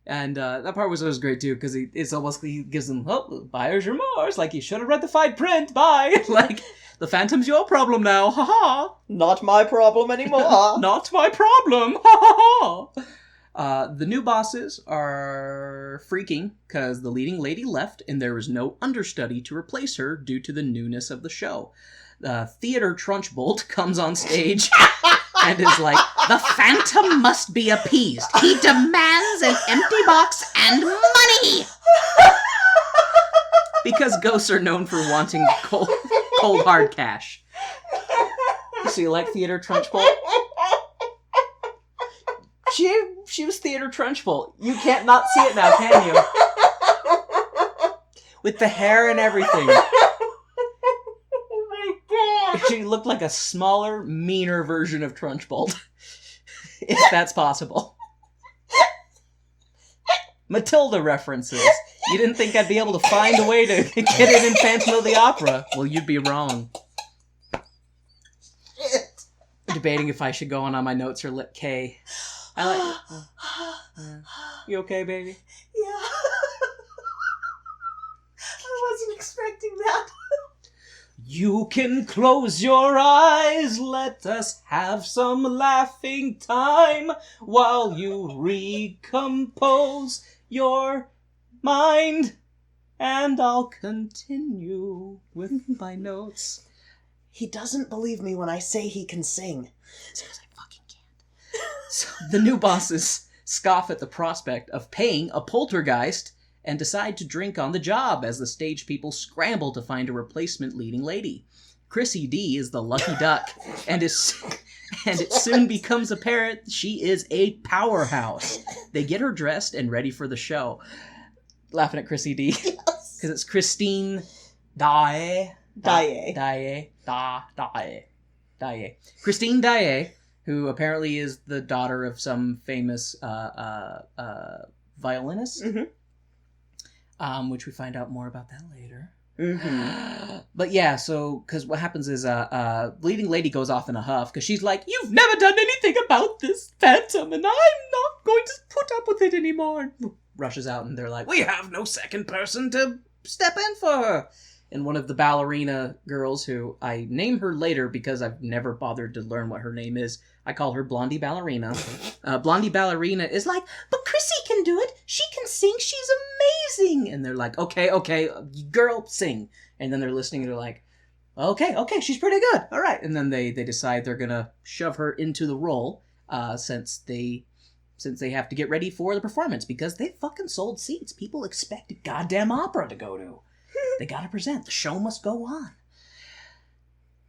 And that part was great, too, because it's almost, he gives them, "Oh, buyer's remorse. Like, you should have read the fine print. Bye." Like, the Phantom's your problem now. Ha ha. Not my problem anymore. Not my problem. Ha ha ha. The new bosses are freaking because the leading lady left and there was no understudy to replace her due to the newness of the show. Theater Trunchbolt comes on stage and is like, "The Phantom must be appeased. He demands an empty box and money!" Because ghosts are known for wanting cold hard cash. So you like Theater Trunchbolt? She was Theater Trunchbolt. You can't not see it now, can you? With the hair and everything. Oh my god. She looked like a smaller, meaner version of Trunchbolt. If that's possible. Matilda references. You didn't think I'd be able to find a way to get it in Phantom of the Opera? Well, you'd be wrong. Shit. Debating if I should go on my notes or let K. I like... You okay, baby? Yeah. I wasn't expecting that. You can close your eyes, let us have some laughing time while you recompose your mind, and I'll continue with my notes. He doesn't believe me when I say he can sing. Because I fucking can't. So the new bosses scoff at the prospect of paying a poltergeist and decide to drink on the job as the stage people scramble to find a replacement leading lady. Chrissy D is the lucky duck, and it soon becomes apparent she is a powerhouse. They get her dressed and ready for the show. Laughing at Chrissy D. Because it's Christine Daae. Christine Daae, who apparently is the daughter of some famous violinist. Mm-hmm. Which we find out more about that later. Mm-hmm. But yeah, so, because what happens is, leading lady goes off in a huff, because she's like, "You've never done anything about this Phantom, and I'm not going to put up with it anymore." Rushes out, and they're like, "We have no second person to step in for her." And one of the ballerina girls, who I name her later because I've never bothered to learn what her name is, I call her Blondie Ballerina. Blondie Ballerina is like, "But Chrissy can do it. She can sing. She's amazing." And they're like, okay, girl, sing. And then they're listening and they're like, okay, she's pretty good. All right. And then they decide they're going to shove her into the role since they have to get ready for the performance because they fucking sold seats. People expect a goddamn opera to go to. They gotta present. The show must go on.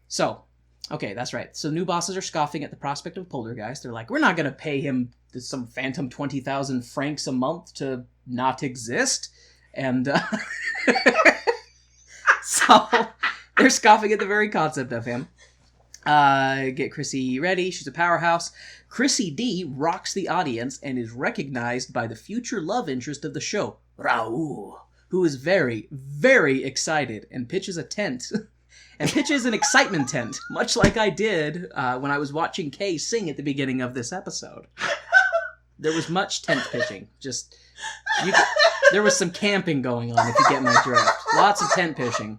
So, okay, that's right. So new bosses are scoffing at the prospect of poltergeist. They're like, "We're not gonna pay him some phantom 20,000 francs a month to not exist." And so they're scoffing at the very concept of him. Get Chrissy ready. She's a powerhouse. Chrissy D rocks the audience and is recognized by the future love interest of the show, Raoul, who is very, very excited and pitches a tent. And pitches an excitement tent, much like I did when I was watching Kay sing at the beginning of this episode. There was much tent pitching. There was some camping going on, if you get my drift. Lots of tent pitching.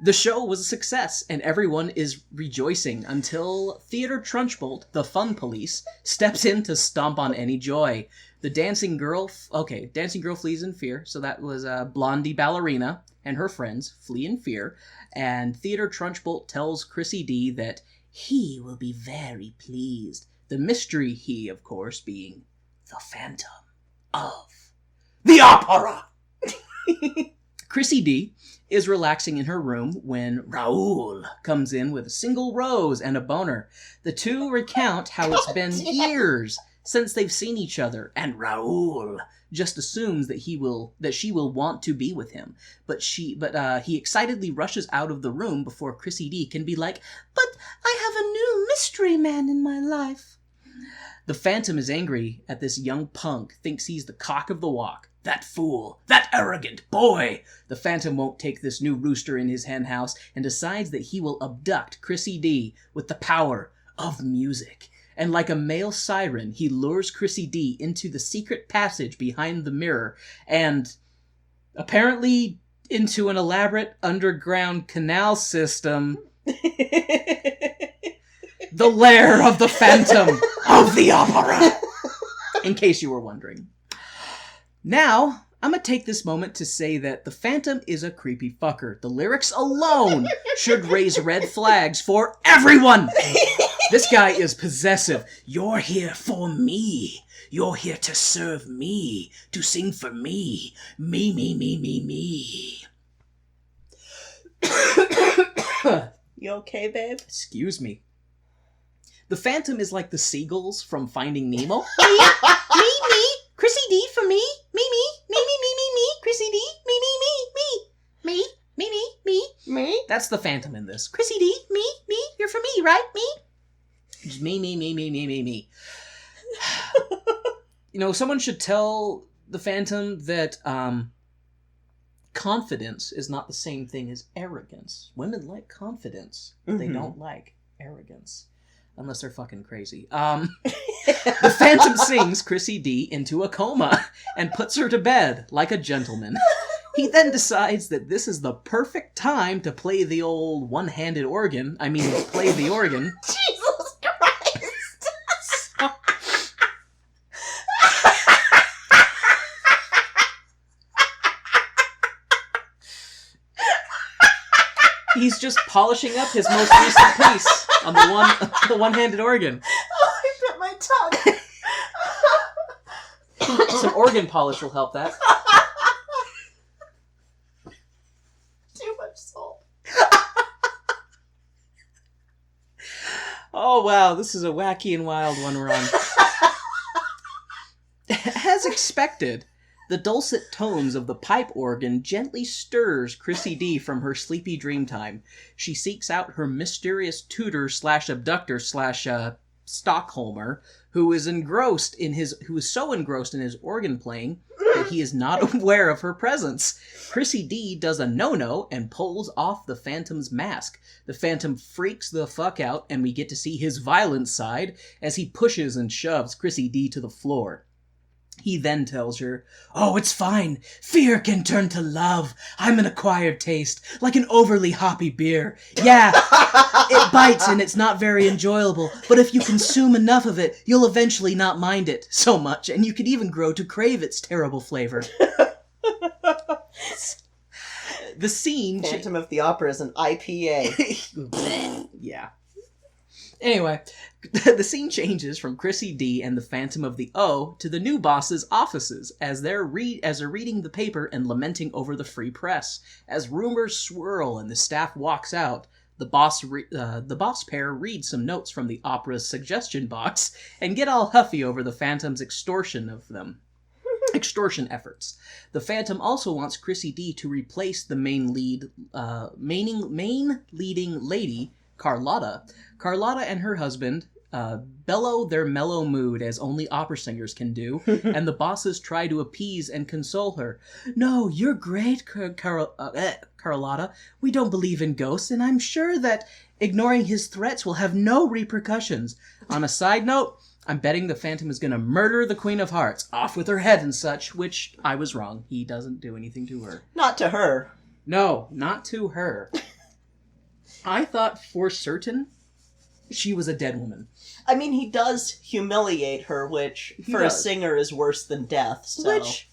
The show was a success, and everyone is rejoicing until Theodore Trunchbolt, the fun police, steps in to stomp on any joy. The dancing girl flees in fear, so that was Blondie Ballerina and her friends flee in fear, and Theodore Trunchbolt tells Chrissy D that he will be very pleased. The mystery he, of course, being the Phantom of the Opera. Chrissy D is relaxing in her room when Raoul comes in with a single rose and a boner. The two recount how it's been years since they've seen each other, and Raoul just assumes that she will want to be with him. But he excitedly rushes out of the room before Chrissy D can be like, "But I have a new mystery man in my life." The Phantom is angry at this young punk, thinks he's the cock of the walk. That fool! That arrogant boy! The Phantom won't take this new rooster in his hen house and decides that he will abduct Chrissy D with the power of music. And like a male siren, he lures Chrissy D into the secret passage behind the mirror and apparently into an elaborate underground canal system. The lair of the Phantom of the Opera! In case you were wondering. Now, I'm gonna take this moment to say that the Phantom is a creepy fucker. The lyrics alone should raise red flags for everyone! This guy is possessive. You're here for me. You're here to serve me. To sing for me. Me, me, me, me, me. You okay, babe? Excuse me. The Phantom is like the seagulls from Finding Nemo. Me, Chrissy D for me, me, Chrissy D, me. That's the Phantom in this. Chrissy D, me, you're for me, right? Me. Just me. You know, someone should tell the Phantom that confidence is not the same thing as arrogance. Women like confidence. They don't like arrogance. Unless they're fucking crazy. The Phantom sings Chrissy D into a coma and puts her to bed like a gentleman. He then decides that this is the perfect time to play the old one-handed organ. Play the organ. Jesus Christ! He's just polishing up his most recent piece on the one-handed organ. Oh, I bit my tongue. Some organ polish will help that. Too much salt. Oh wow, this is a wacky and wild one we're on. As expected, the dulcet tones of the pipe organ gently stirs Chrissy D from her sleepy dream time. She seeks out her mysterious tutor/abductor/ Stockholmer, who is so engrossed in his organ playing that he is not aware of her presence. Chrissy D does a no-no and pulls off the Phantom's mask. The Phantom freaks the fuck out, and we get to see his violent side as he pushes and shoves Chrissy D to the floor. He then tells her, "Oh, it's fine. Fear can turn to love. I'm an acquired taste, like an overly hoppy beer. Yeah, it bites and it's not very enjoyable, but if you consume enough of it, you'll eventually not mind it so much, and you could even grow to crave its terrible flavor." The scene... Phantom of the Opera is an IPA. Yeah. Anyway, the scene changes from Chrissy D and the Phantom of the O to the new boss's offices as they're reading the paper and lamenting over the free press. As rumors swirl and the staff walks out, the boss pair read some notes from the opera's suggestion box and get all huffy over the Phantom's extortion efforts. The Phantom also wants Chrissy D to replace the main leading lady, Carlotta. Carlotta and her husband, bellow their mellow mood as only opera singers can do, and the bosses try to appease and console her. No, you're great, Carlotta. We don't believe in ghosts, and I'm sure that ignoring his threats will have no repercussions. On a side note, I'm betting the Phantom is going to murder the Queen of Hearts, off with her head and such, which I was wrong. He doesn't do anything to her. Not to her. No, not to her. I thought for certain she was a dead woman. I mean, he does humiliate her, which for a singer is worse than death. So. Which,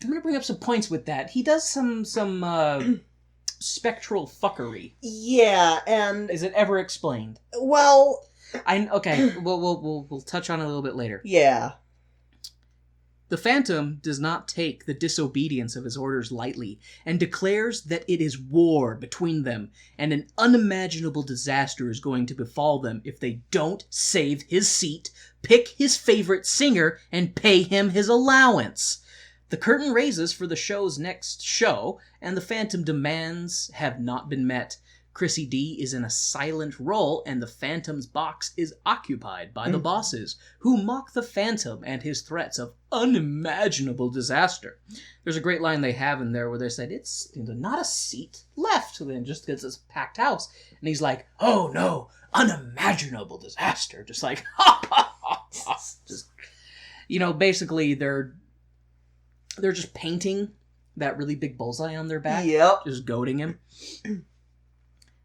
I'm going to bring up some points with that. He does some spectral fuckery. Yeah, and... Is it ever explained? Well... Okay, we'll touch on it a little bit later. Yeah. The Phantom does not take the disobedience of his orders lightly, and declares that it is war between them, and an unimaginable disaster is going to befall them if they don't save his seat, pick his favorite singer, and pay him his allowance. The curtain raises for the show's next show, and the Phantom demands have not been met. Chrissy D is in a silent role, and the Phantom's box is occupied by the bosses, who mock the Phantom and his threats of unimaginable disaster. There's a great line they have in there where they said, it's not a seat left, then just because it's a packed house. And he's like, oh no, unimaginable disaster. Just like, ha ha ha ha. Just, basically they're just painting that really big bullseye on their back. Yep. Just goading him.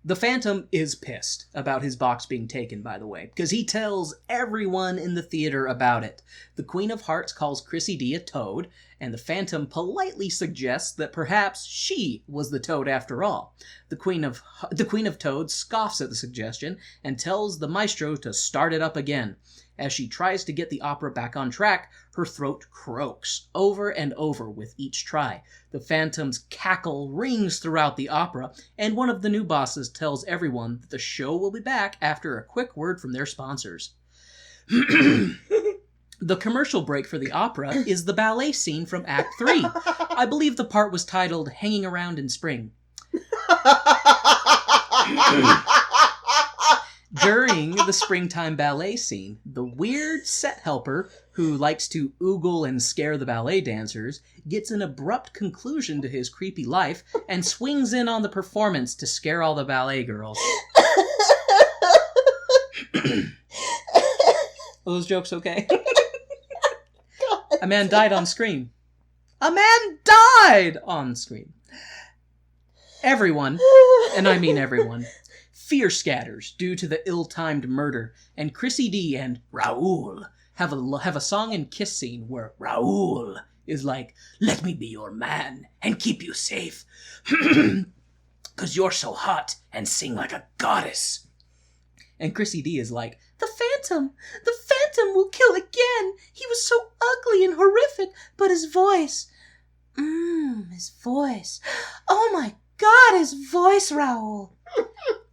The Phantom is pissed about his box being taken, by the way, because he tells everyone in the theater about it. The Queen of Hearts calls Chrissy D a toad, and the Phantom politely suggests that perhaps she was the toad after all. The Queen of Toads scoffs at the suggestion and tells the maestro to start it up again. As she tries to get the opera back on track, her throat croaks over and over with each try. The Phantom's cackle rings throughout the opera, and one of the new bosses tells everyone that the show will be back after a quick word from their sponsors. The commercial break for the opera is the ballet scene from Act 3. I believe the part was titled Hanging Around in Spring. During the springtime ballet scene, the weird set helper, who likes to oogle and scare the ballet dancers, gets an abrupt conclusion to his creepy life and swings in on the performance to scare all the ballet girls. Are those jokes okay? A man died on screen. A man died on screen. Everyone, and I mean everyone, fear scatters due to the ill-timed murder, and Chrissy D and Raoul have a song and kiss scene where Raoul is like, let me be your man and keep you safe, 'cause you're so hot and sing like a goddess. And Chrissy D is like, the Phantom will kill again. He was so ugly and horrific, but his voice, oh my God, his voice, Raoul.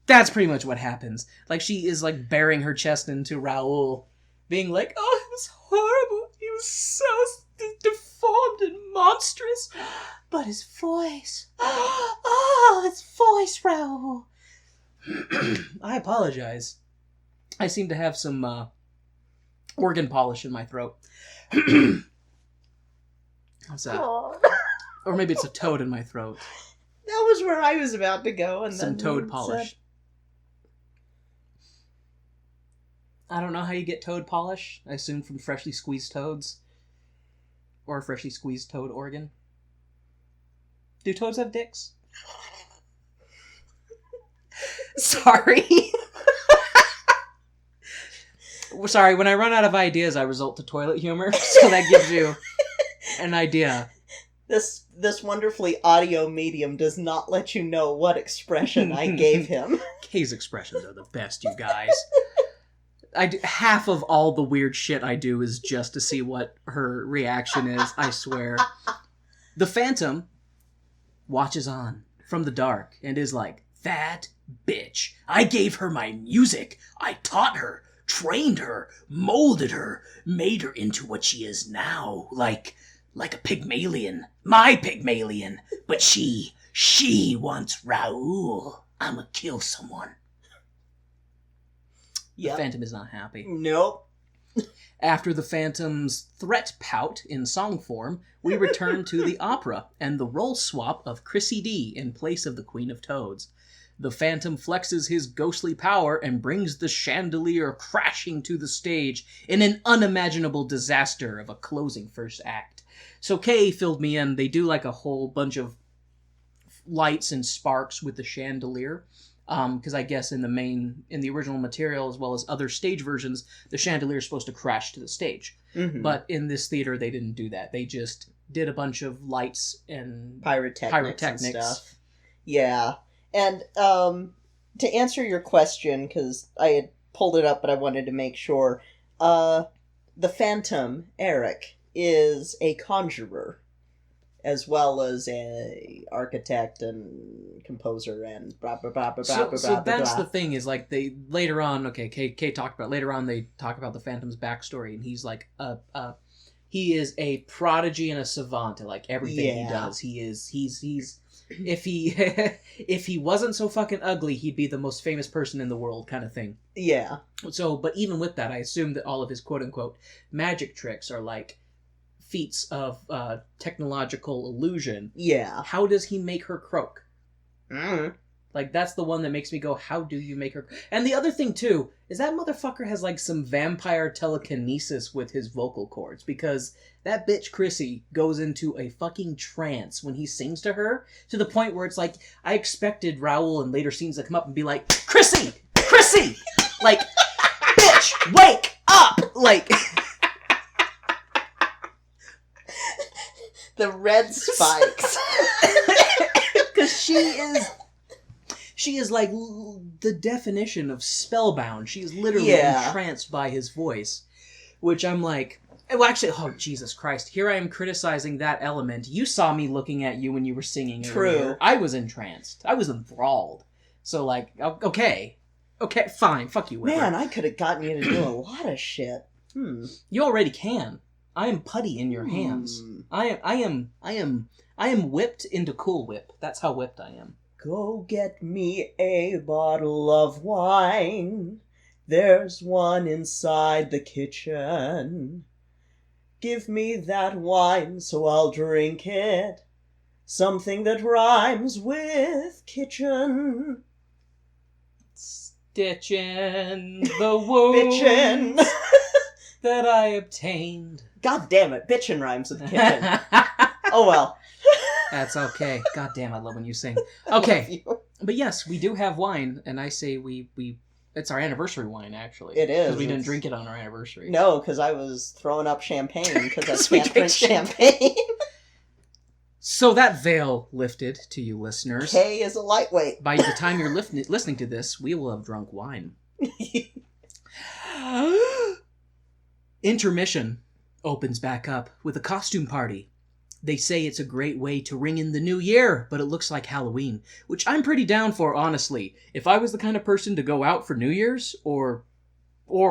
That's pretty much what happens. Like, she is, like, bearing her chest into Raoul, being like, oh, it was horrible. He was so deformed and monstrous. But his voice. Oh, his voice, Raoul. I apologize. I seem to have some organ polish in my throat. What's that? Or maybe it's a toad in my throat. That was where I was about to go. And some then toad polish. I don't know how you get toad polish. I assume from freshly squeezed toads. Or a freshly squeezed toad organ. Do toads have dicks? Sorry. Sorry, when I run out of ideas, I resort to toilet humor. So that gives you an idea. This wonderfully audio medium does not let you know what expression I gave him. Kay's expressions are the best, you guys. Half of all the weird shit I do is just to see what her reaction is, I swear. The Phantom watches on from the dark and is like, that bitch. I gave her my music. I taught her, trained her, molded her, made her into what she is now. Like a Pygmalion. My Pygmalion. But she wants Raoul. I'ma kill someone. The Phantom is not happy. Nope. After the Phantom's threat pout in song form, we return to the opera and the role swap of Chrissy D in place of the Queen of Toads. The Phantom flexes his ghostly power and brings the chandelier crashing to the stage in an unimaginable disaster of a closing first act. So Kay filled me in. They do like a whole bunch of lights and sparks with the chandelier. Because I guess in the original material, as well as other stage versions, the chandelier is supposed to crash to the stage. Mm-hmm. But in this theater, they didn't do that. They just did a bunch of lights and pyrotechnics. And stuff. Yeah. And to answer your question, because I had pulled it up, but I wanted to make sure, the Phantom, Eric, is a conjurer, as well as a architect and composer and blah blah blah blah blah blah. So that's the thing is like they later on. Okay, Kay talked about later on. They talk about the Phantom's backstory, and he's like he is a prodigy and a savant at like everything he does. He's if he wasn't so fucking ugly, he'd be the most famous person in the world, kind of thing. Yeah. So, but even with that, I assume that all of his quote unquote magic tricks are like feats of technological illusion. Yeah. How does he make her croak? Mm. Like, that's the one that makes me go, how do you make her... And the other thing, too, is that motherfucker has, like, some vampire telekinesis with his vocal cords, because that bitch Chrissy goes into a fucking trance when he sings to her, to the point where it's like, I expected Raoul in later scenes to come up and be like, Chrissy! Chrissy! Like, bitch, wake up! Like... The red spikes. Because she is like the definition of spellbound. She is literally entranced by his voice. Which I'm like, well, actually, oh, Jesus Christ. Here I am criticizing that element. You saw me looking at you when you were singing. True. Earlier. I was entranced. I was enthralled. So, like, okay. Okay, fine. Fuck you, Webber. Man, I could have gotten you to do a lot of shit. You already can. I am putty in your hands. I am whipped into Cool Whip. That's how whipped I am. Go get me a bottle of wine. There's one inside the kitchen. Give me that wine so I'll drink it. Something that rhymes with kitchen. Stitching the wounds Bitchin'. that I obtained. God damn it, bitchin' rhymes with kitchen. Oh well. That's okay. God damn, I love when you sing. Okay, but yes, we do have wine, and I say we it's our anniversary wine, actually. It is. Because we didn't drink it on our anniversary. No, because I was throwing up champagne, because I can't drink champagne. So that veil lifted to you listeners. Kay is a lightweight. By the time you're listening to this, we will have drunk wine. Intermission opens back up with a costume party. They say it's a great way to ring in the new year, but it looks like Halloween, which I'm pretty down for, honestly. If I was the kind of person to go out for New Year's, or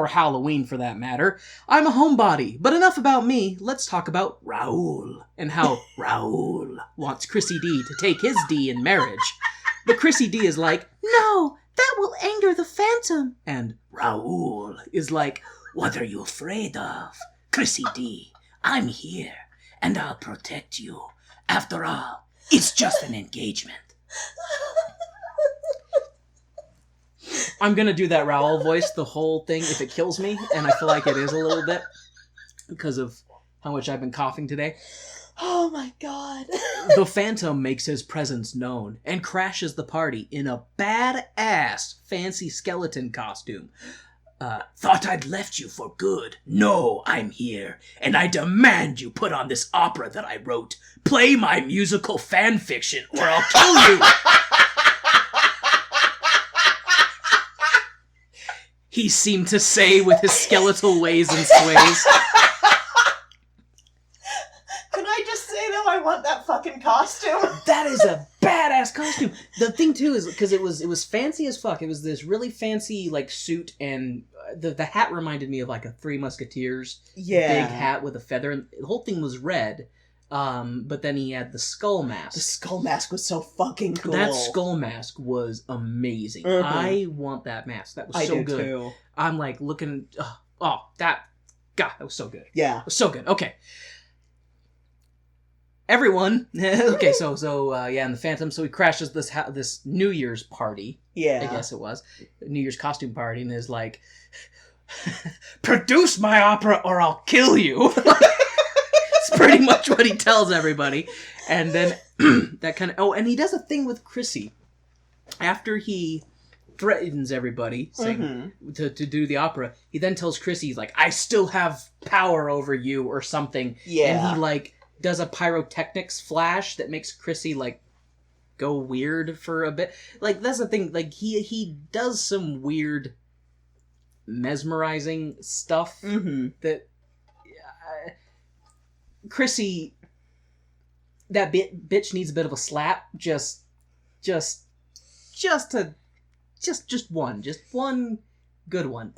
Halloween for that matter, I'm a homebody. But enough about me, let's talk about Raoul, and how Raoul wants Chrissy D to take his D in marriage. But Chrissy D is like, no, that will anger the Phantom. And Raoul is like, what are you afraid of? Chrissy D, I'm here. And I'll protect you. After all, it's just an engagement. I'm gonna do that Raoul voice the whole thing if it kills me, and I feel like it is a little bit because of how much I've been coughing today. Oh my god. The Phantom makes his presence known and crashes the party in a badass fancy skeleton costume. Thought I'd left you for good. No, I'm here, and I demand you put on this opera that I wrote. Play my musical fan fiction, or I'll kill you! He seemed to say with his skeletal ways and sways. Can I just say, though, I want that fucking costume? That is a badass costume. The thing, too, is because it was fancy as fuck. It was this really fancy, like, suit, and the hat reminded me of, like, a Three Musketeers big hat with a feather. And the whole thing was red. But then he had the skull mask. The skull mask was so fucking cool. That skull mask was amazing. Mhm. I want that mask. That was so good. Too. I'm like looking. That was so good. Yeah. It was so good. Okay. Everyone. Okay, so in the Phantom. So he crashes this New Year's party. Yeah. I guess it was New Year's costume party, and is like, "Produce my opera, or I'll kill you." It's pretty much what he tells everybody, and then that kind of. Oh, and he does a thing with Chrissy after he threatens everybody saying to do the opera. He then tells Chrissy, he's like, "I still have power over you," or something. Yeah. And he like does a pyrotechnics flash that makes Chrissy like go weird for a bit. Like that's the thing. Like he does some weird, mesmerizing stuff that Chrissy, that bitch needs a bit of a slap. Just one good one.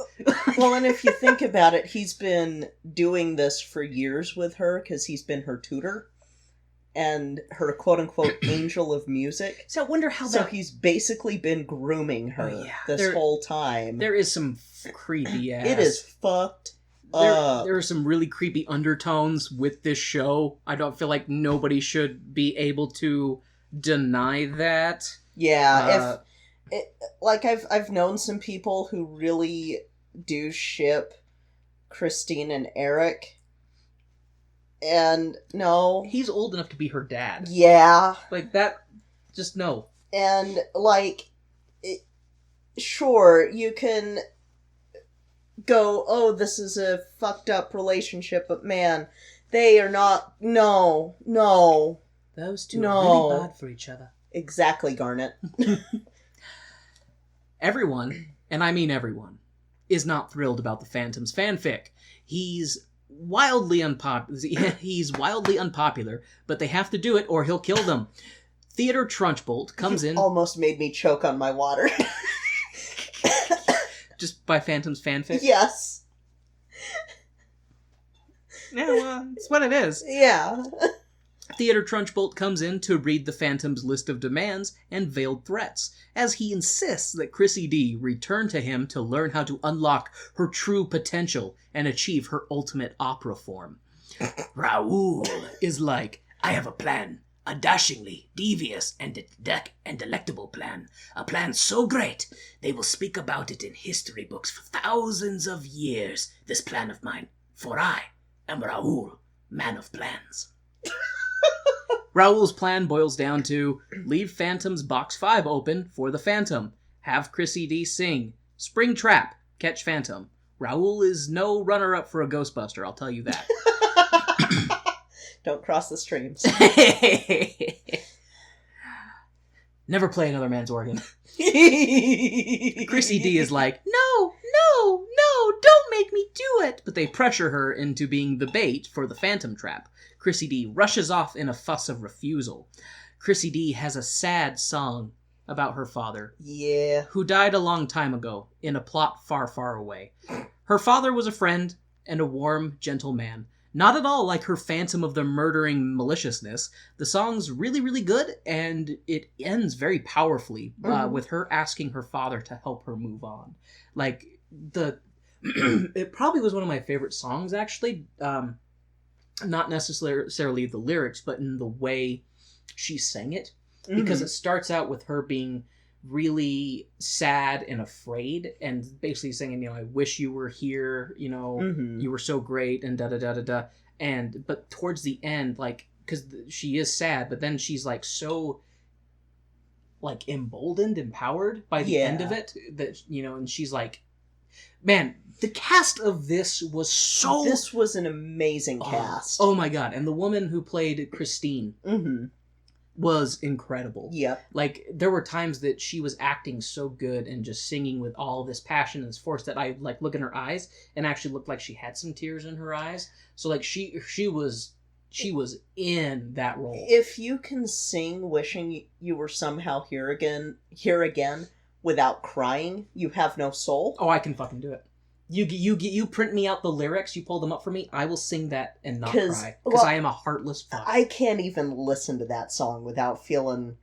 Well, and if you think about it, he's been doing this for years with her because he's been her tutor and her quote-unquote angel of music. So I wonder how So that... he's basically been grooming her this whole time. There is some creepy ass... It is fucked up. There are some really creepy undertones with this show. I don't feel like nobody should be able to deny that. Yeah, I've known some people who really do ship Christine and Eric, and no, he's old enough to be her dad. Yeah, like that. Just no. And sure, you can go, "Oh, this is a fucked up relationship," but man, they are not. No. Those two are really bad for each other. Exactly, Garnet. Everyone, and I mean everyone, is not thrilled about the Phantom's fanfic. He's wildly unpopular, but they have to do it or he'll kill them. Theodore Trunchbolt comes in... Almost made me choke on my water. Just by Phantom's fanfic? Yes. Yeah, well, it's what it is. Yeah. Theodore Trunchbolt comes in to read the Phantom's list of demands and veiled threats, as he insists that Chrissy D return to him to learn how to unlock her true potential and achieve her ultimate opera form. Raoul is like, "I have a plan, a dashingly devious and delectable plan, a plan so great they will speak about it in history books for thousands of years, this plan of mine, for I am Raoul, man of plans." Raoul's plan boils down to leave Phantom's Box 5 open for the Phantom, have Chrissy D sing, spring trap, catch Phantom. Raoul is no runner-up for a Ghostbuster, I'll tell you that. Don't cross the streams. Never play another man's organ. Chrissy D is like, no, don't make me do it. But they pressure her into being the bait for the Phantom trap. Chrissy D rushes off in a fuss of refusal. Chrissy D has a sad song about her father. Yeah. Who died a long time ago in a plot far, far away. Her father was a friend and a warm, gentle man. Not at all like her Phantom of the murdering maliciousness. The song's really, really good, and it ends very powerfully with her asking her father to help her move on. Like, it probably was one of my favorite songs, actually. Not necessarily the lyrics, but in the way she sang it. Because it starts out with her being really sad and afraid and basically saying, I wish you were here, you were so great and da-da-da-da-da. But towards the end, like, because she is sad, but then she's like so like emboldened, empowered by the end of it that, and she's like, man, the cast of this was so... This was an amazing cast. Oh my God. And the woman who played Christine was incredible. Yep. Like, there were times that she was acting so good and just singing with all this passion and this force that I, like, look in her eyes and actually looked like she had some tears in her eyes. So, like, she was in that role. If you can sing wishing you were somehow here again, without crying, you have no soul. Oh, I can fucking do it. You print me out the lyrics, you pull them up for me, I will sing that and not cry. Because I am a heartless fuck. I can't even listen to that song without feeling...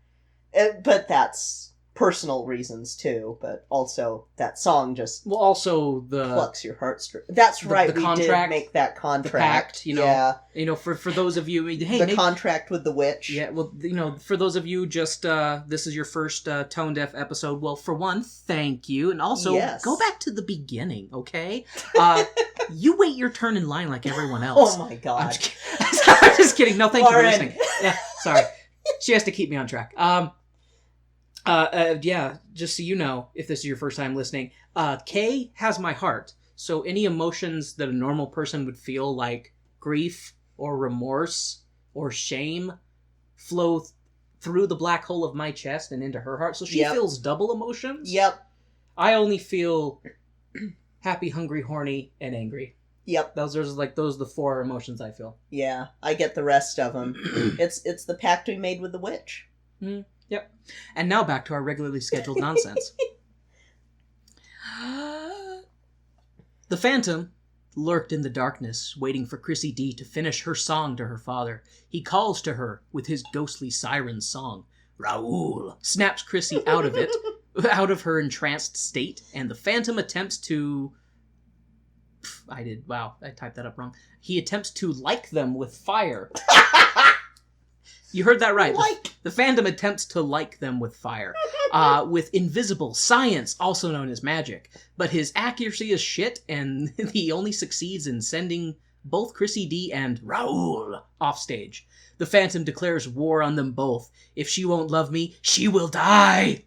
But that's personal reasons, too. But also, that song just... Well, also the... plucks your heartstrings. That's right, the we contract, did make that contract. The pact, Yeah. For those of you... Hey, the contract with the witch. Yeah, well, for those of you just... this is your first Tone Deaf episode. Well, for one, thank you. And also, go back to the beginning, okay? You wait your turn in line like everyone else. Oh my god. I'm just kidding. No, thank Lauren. you for listening. Yeah, sorry. She has to keep me on track. Yeah, just so you know, if this is your first time listening, K has my heart. So any emotions that a normal person would feel, like grief or remorse or shame, flow through the black hole of my chest and into her heart. So she feels double emotions. Yep. I only feel happy, hungry, horny, and angry. Yep. Those are the 4 emotions I feel. Yeah, I get the rest of them. It's the pact we made with the witch. Yep. And now back to our regularly scheduled nonsense. The Phantom lurked in the darkness, waiting for Chrissy D to finish her song to her father. He calls to her with his ghostly siren song. Raoul snaps Chrissy out of it, out of her entranced state, and the Phantom attempts to... I typed that up wrong. He attempts to like them with fire. You heard that right. The Phantom attempts to like them with fire. With invisible science, also known as magic. But his accuracy is shit, and he only succeeds in sending both Chrissy D and Raoul off stage. The Phantom declares war on them both. If she won't love me, she will die!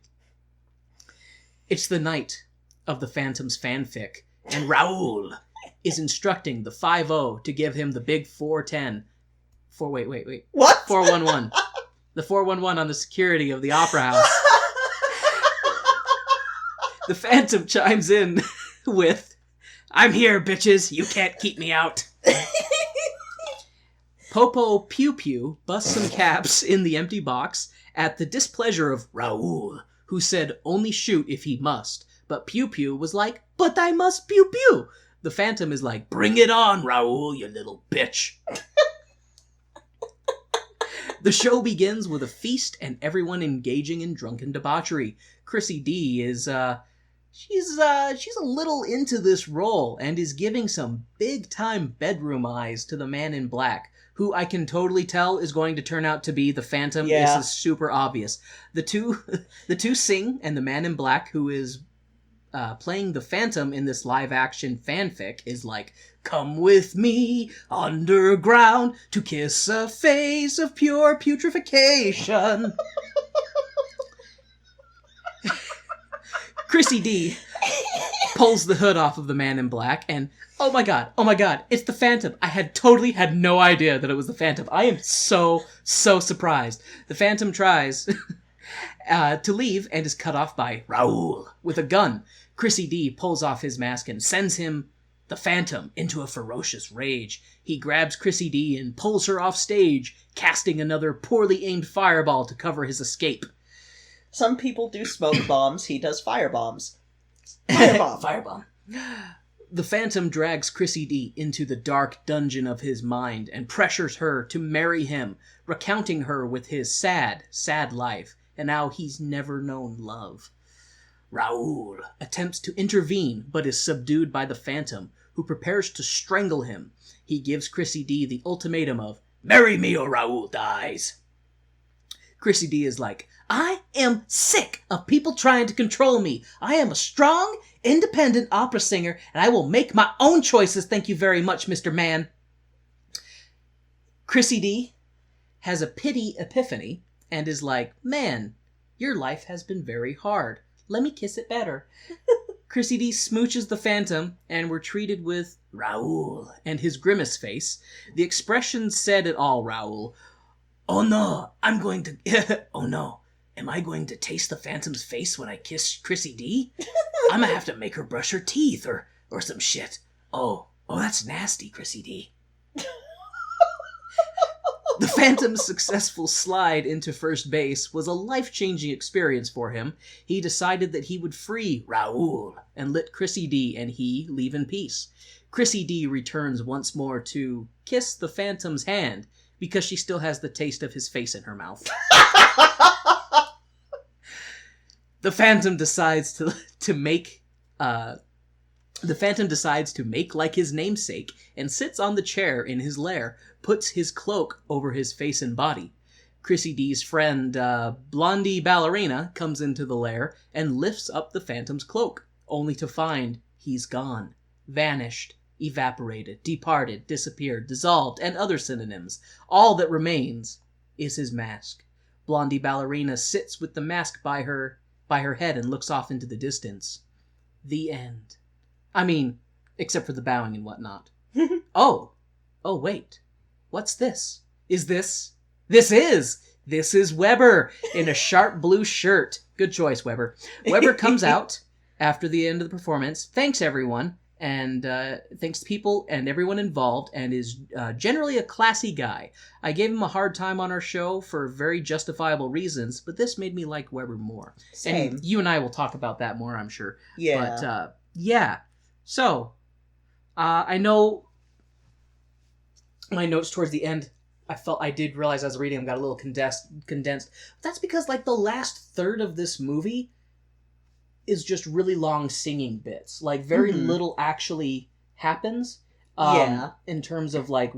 It's the night of the Phantom's fanfic, and Raoul is instructing the 5-0 to give him the big 410. Wait. What? 411. The 411 on the security of the Opera House. The Phantom chimes in with, I'm here, bitches. You can't keep me out. Popo Pew Pew busts some caps in the empty box at the displeasure of Raoul, who said only shoot if he must. But Pew Pew was like, but I must pew pew. The Phantom is like, bring it on, Raoul, you little bitch. The show begins with a feast and everyone engaging in drunken debauchery. Chrissy D is, she's a little into this role and is giving some big-time bedroom eyes to the man in black, who I can totally tell is going to turn out to be the Phantom. Yeah. This is super obvious. The two sing, and the man in black, who is playing the Phantom in this live-action fanfic, is like, come with me underground to kiss a face of pure putrefaction. Chrissy D pulls the hood off of the man in black and, oh my god, it's the Phantom. I totally had no idea that it was the Phantom. I am so surprised. The Phantom tries to leave and is cut off by Raoul with a gun. Chrissy D pulls off his mask and sends him, the Phantom, into a ferocious rage. He grabs Chrissy D and pulls her off stage, casting another poorly aimed fireball to cover his escape. Some people do smoke bombs, he does firebombs. Firebomb. The Phantom drags Chrissy D into the dark dungeon of his mind and pressures her to marry him, recounting her with his sad, sad life, and how he's never known love. Raoul attempts to intervene, but is subdued by the Phantom, who prepares to strangle him. He gives Chrissy D the ultimatum of, marry me or Raoul dies. Chrissy D is like, I am sick of people trying to control me. I am a strong, independent opera singer, and I will make my own choices, thank you very much, Mr. Man. Chrissy D has a pity epiphany, and is like, man, your life has been very hard. Let me kiss it better. Chrissy D smooches the Phantom, and we're treated with Raoul and his grimace face. The expression said it all, Raoul. Oh no, oh no, am I going to taste the Phantom's face when I kiss Chrissy D? I'm gonna have to make her brush her teeth or some shit. Oh, that's nasty, Chrissy D. The Phantom's successful slide into first base was a life-changing experience for him. He decided that he would free Raoul and let Chrissy D and he leave in peace. Chrissy D returns once more to kiss the Phantom's hand because she still has the taste of his face in her mouth. The Phantom decides to make like his namesake and sits on the chair in his lair, puts his cloak over his face and body. Chrissy D's friend, Blondie Ballerina, comes into the lair and lifts up the Phantom's cloak, only to find he's gone, vanished, evaporated, departed, disappeared, dissolved, and other synonyms. All that remains is his mask. Blondie Ballerina sits with the mask by her head and looks off into the distance. The end. I mean, except for the bowing and whatnot. Oh, wait. What's this? This is Webber in a sharp blue shirt. Good choice, Webber. Webber comes out after the end of the performance, thanks everyone, and thanks people and everyone involved, and is generally a classy guy. I gave him a hard time on our show for very justifiable reasons, but this made me like Webber more. Same. And you and I will talk about that more, I'm sure. Yeah. But, yeah. So, I know my notes towards the end, I did realize as I was reading them got a little condensed. That's because, like, the last third of this movie is just really long singing bits. Like, very little actually happens. In terms of, like,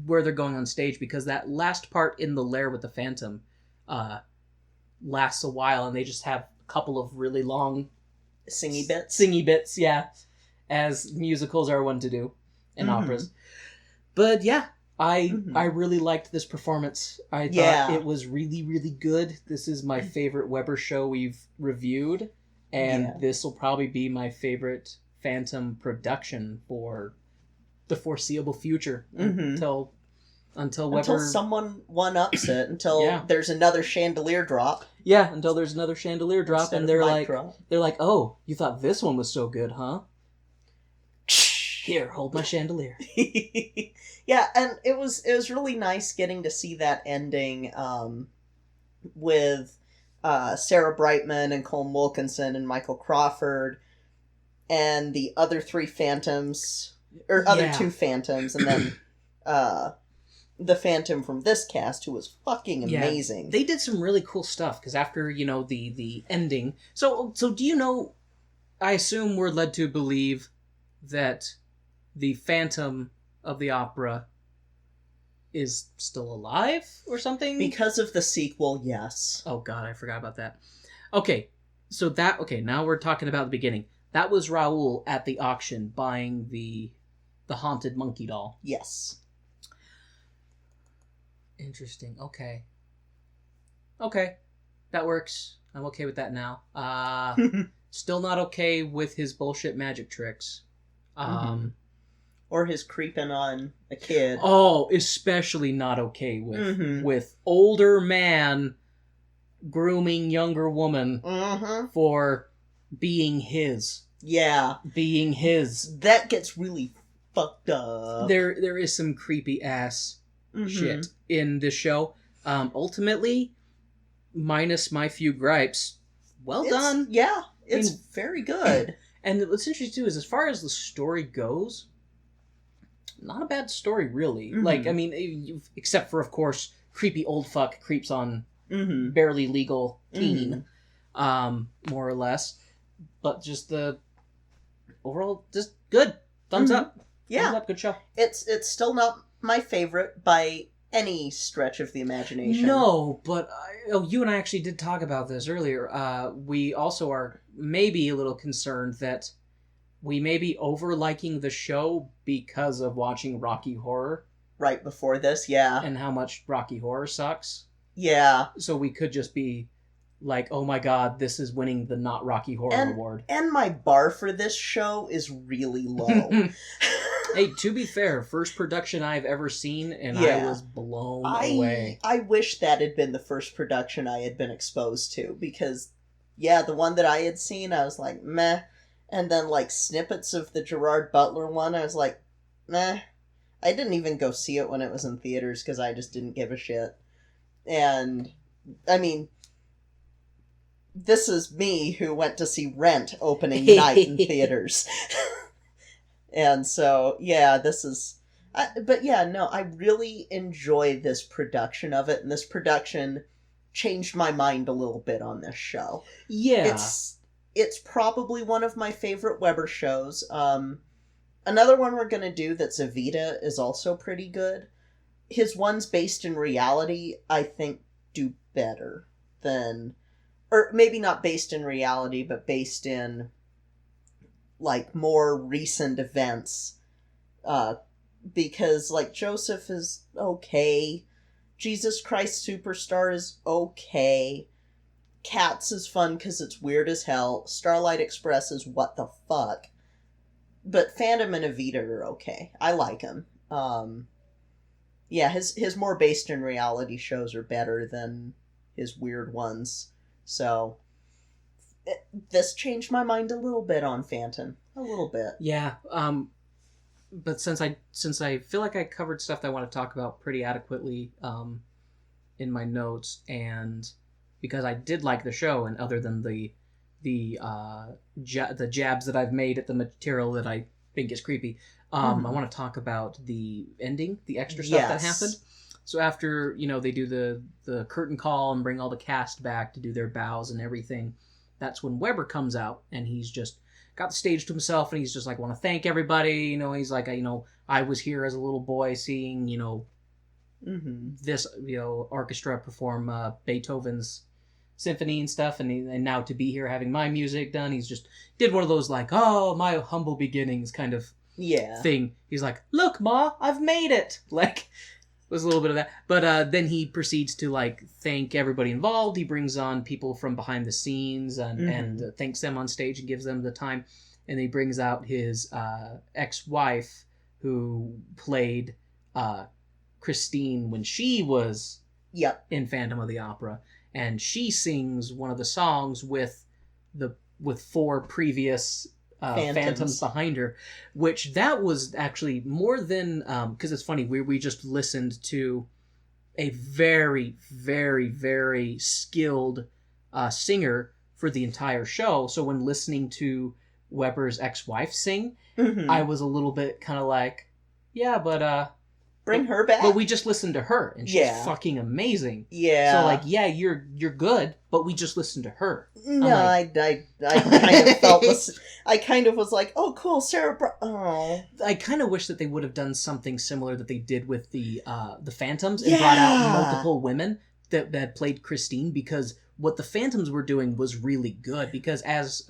where they're going on stage, because that last part in the lair with the Phantom lasts a while, and they just have a couple of really long Singy bits? Singy bits, yeah. As musicals are one to do in operas. But yeah, I really liked this performance. I thought it was really, really good. This is my favorite Webber show we've reviewed, and this will probably be my favorite Phantom production for the foreseeable future until someone one-ups it, until there's another chandelier drop. Yeah, until there's another chandelier drop, Instead and of they're like, oh, you thought this one was so good, huh? Here, hold my chandelier. Yeah, and it was really nice getting to see that ending with Sarah Brightman and Colm Wilkinson and Michael Crawford and the other three Phantoms, or other two Phantoms, and then the Phantom from this cast, who was fucking amazing. They did some really cool stuff, because after, the ending... So do you know... I assume we're led to believe that the Phantom of the opera is still alive or something? Because of the sequel, yes. Oh god, I forgot about that. Okay, now we're talking about the beginning. That was Raoul at the auction buying the haunted monkey doll. Yes. Interesting. Okay. That works. I'm okay with that now. Still not okay with his bullshit magic tricks. Or his creeping on a kid. Oh, especially not okay with older man grooming younger woman for being his. Yeah. Being his. That gets really fucked up. There is some creepy ass shit in this show. Ultimately, minus my few gripes, well done. Yeah, it's very good. And what's interesting too is, as far as the story goes, not a bad story really. Like, I mean, except for, of course, creepy old fuck creeps on barely legal teen, more or less. But just the overall, just good. Thumbs up. Yeah. Thumbs up, good show. It's still not my favorite by any stretch of the imagination. No, but you and I actually did talk about this earlier. We also are maybe a little concerned that we may be over-liking the show because of watching Rocky Horror. Right before this, yeah. And how much Rocky Horror sucks. Yeah. So we could just be like, oh my god, this is winning the not Rocky Horror award. And my bar for this show is really low. Hey, to be fair, first production I've ever seen, and I was blown away. I wish that had been the first production I had been exposed to, because, the one that I had seen, I was like, meh. And then, like, snippets of the Gerard Butler one, I was like, meh. I didn't even go see it when it was in theaters because I just didn't give a shit. And, I mean, this is me who went to see Rent opening night in theaters. And so, yeah, this is... but yeah, no, I really enjoy this production of it, and this production changed my mind a little bit on this show. Yeah. It's probably one of my favorite Webber shows. Another one we're going to do that's Evita is also pretty good. His ones based in reality, I think, do better than... Or maybe not based in reality, but based in, like, more recent events. Because, like, Joseph is okay. Jesus Christ Superstar is okay. Cats is fun because it's weird as hell. Starlight Express is what the fuck. But Phantom and Evita are okay. I like him. Yeah, his more based in reality shows are better than his weird ones. So, this changed my mind a little bit on Phantom. A little bit. Yeah, but since I feel like I covered stuff that I want to talk about pretty adequately in my notes, and because I did like the show, and other than the jabs that I've made at the material that I think is creepy, I want to talk about the ending, the extra stuff that happened. So after, they do the curtain call and bring all the cast back to do their bows and everything, that's when Webber comes out, and he's just got the stage to himself, and he's just like, want to thank everybody. He's like, I was here as a little boy seeing, this, orchestra perform Beethoven's symphony and stuff, and now to be here having my music done, he's just did one of those like, oh, my humble beginnings kind of thing. He's like, look, Ma, I've made it. Like, was a little bit of that, but then he proceeds to like thank everybody involved. He brings on people from behind the scenes and thanks them on stage and gives them the time, and he brings out his ex-wife who played Christine when she was in Phantom of the Opera, and she sings one of the songs with 4 previous phantoms behind her, which that was actually more than because it's funny, we just listened to a very, very, very skilled singer for the entire show. So when listening to Webber's ex-wife sing, I was a little bit kind of like, yeah, but bring her back. But we just listened to her, and she's fucking amazing. Yeah. So like, yeah, you're good, but we just listened to her. No, like, I kind of felt this. I kind of was like, oh, cool, Sarah. I kind of wish that they would have done something similar that they did with the Phantoms and brought out multiple women that played Christine, because what the Phantoms were doing was really good. Because as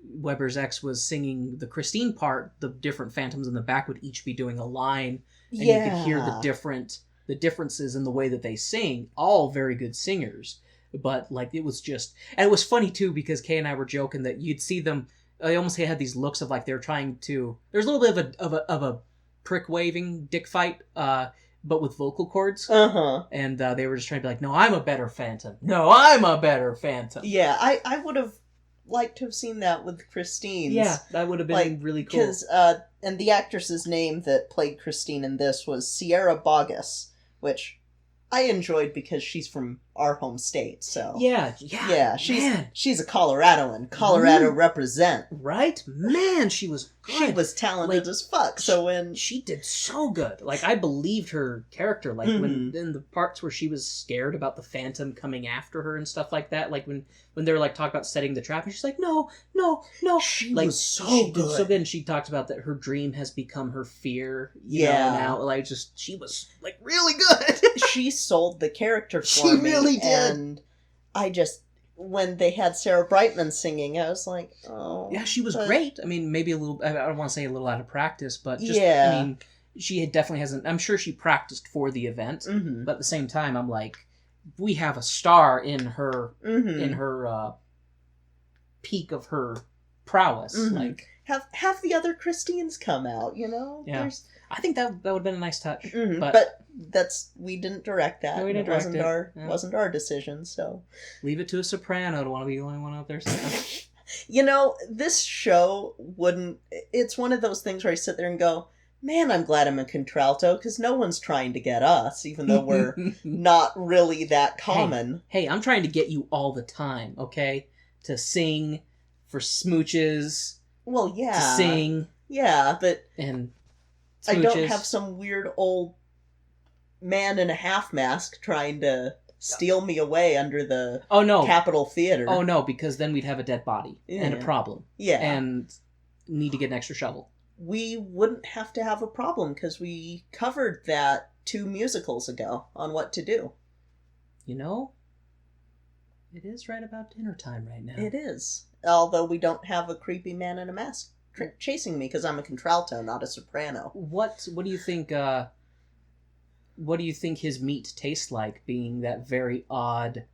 Webber's ex was singing the Christine part, the different Phantoms in the back would each be doing a line. And you could hear the differences in the way that they sing. All very good singers, but like it was just, and it was funny too because Kay and I were joking that you'd see them. They almost had these looks of like they're trying to. There's a little bit of a prick waving dick fight, but with vocal cords. And they were just trying to be like, no, I'm a better Phantom. No, I'm a better Phantom. Yeah, I would have liked to have seen that with Christine. Yeah, that would have been really cool. Because and the actress's name that played Christine in this was Sierra Boggess, which I enjoyed because she's from our home state. So yeah, she's a Coloradoan. Colorado represent. Right, man, she was good. She was talented as fuck. So when she did so good, like I believed her character. Like when in the parts where she was scared about the Phantom coming after her and stuff like that. Like when they were like talking about setting the trap, and she's like, no. She like, was so good. Did so good. And she talked about that her dream has become her fear. You know, now like she was like really good. She sold the character for me. Really did. And I just, when they had Sarah Brightman singing, I was like, oh. Yeah, she was great. I mean, maybe a little, I don't want to say a little out of practice, but just, I mean, she definitely hasn't, I'm sure she practiced for the event, but at the same time, I'm like, we have a star in her, peak of her prowess. Like, have the other Christines come out, you know? Yeah. I think that would have been a nice touch. But we didn't direct that. No, we didn't direct it. Wasn't our decision, so. Leave it to a soprano to want to be the only one out there You know, this show wouldn't, it's one of those things where I sit there and go, Man, I'm glad I'm a contralto, because no one's trying to get us, even though we're not really that common. Hey, I'm trying to get you all the time, okay? To sing, for smooches. Well, yeah. To sing. Yeah, but And smooches. I don't have some weird old man in a half mask trying to steal me away under the Capitol Theater. Oh, no, because then we'd have a dead body and a problem. Yeah. And need to get an extra shovel. We wouldn't have to have a problem because we covered that 2 musicals ago on what to do. You know, it is right about dinner time right now. It is. Although we don't have a creepy man in a mask chasing me because I'm a contralto, not a soprano. What do you think? What do you think his meat tastes like, being that very odd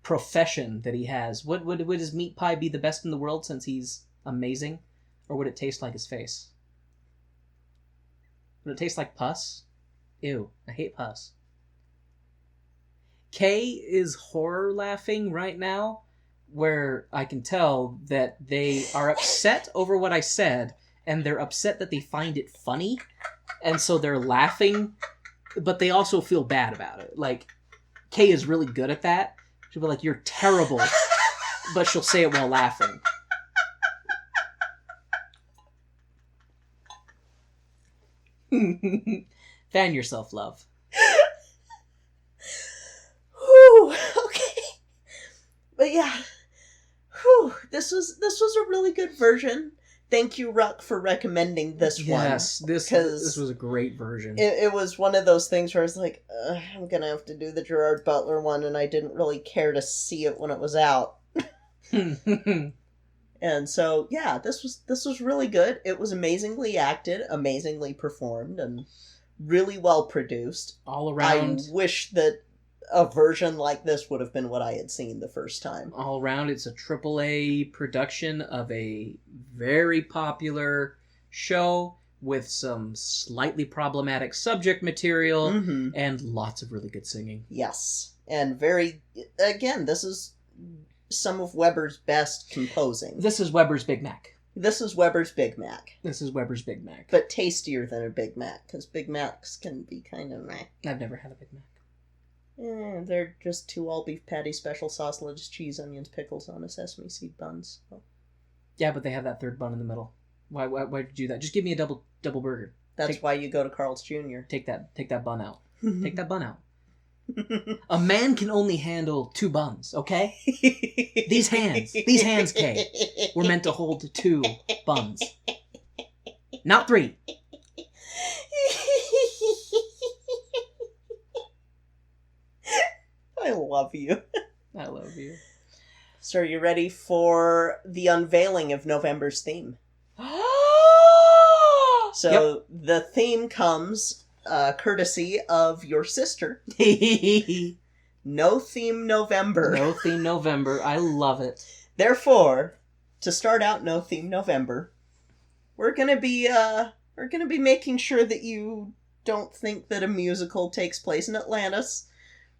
profession that he has? Would his meat pie be the best in the world since he's amazing, or would it taste like his face? Would it taste like pus? Ew, I hate pus. Kay is horror laughing right now, where I can tell that they are upset over what I said, and they're upset that they find it funny, and so they're laughing, but they also feel bad about it. Like, Kay is really good at that. She'll be like, "You're terrible," but she'll say it while laughing. Fan yourself, love. Whew, okay. But yeah, whew, this was a really good version. Thank you, Ruck, for recommending this one. Yes, this was a great version. It was one of those things where I was like, I'm gonna have to do the Gerard Butler one, and I didn't really care to see it when it was out. And so, yeah, this was really good. It was amazingly acted, amazingly performed, and really well produced. All around. I wish that a version like this would have been what I had seen the first time. All around, it's a AAA production of a very popular show with some slightly problematic subject material and lots of really good singing. Yes. And again, this is some of Webber's best composing. This is Webber's Big Mac. This is Webber's Big Mac. This is Webber's Big Mac. But tastier than a Big Mac, because Big Macs can be kind of meh. I've never had a Big Mac. They're just 2 all-beef patties, special sauce, lettuce, cheese, onions, pickles on a sesame seed buns. Oh. Yeah, but they have that third bun in the middle. Why did you do that? Just give me a double burger. That's why you go to Carl's Jr. Take that bun out. Take that bun out. A man can only handle 2 buns, okay? These hands, Kay, were meant to hold 2 buns. Not 3. I love you. I love you. So are you ready for the unveiling of November's theme? So the theme comes courtesy of your sister. No Theme November. No Theme November. I love it. Therefore, to start out No Theme November, we're gonna be making sure that you don't think that a musical takes place in Atlantis.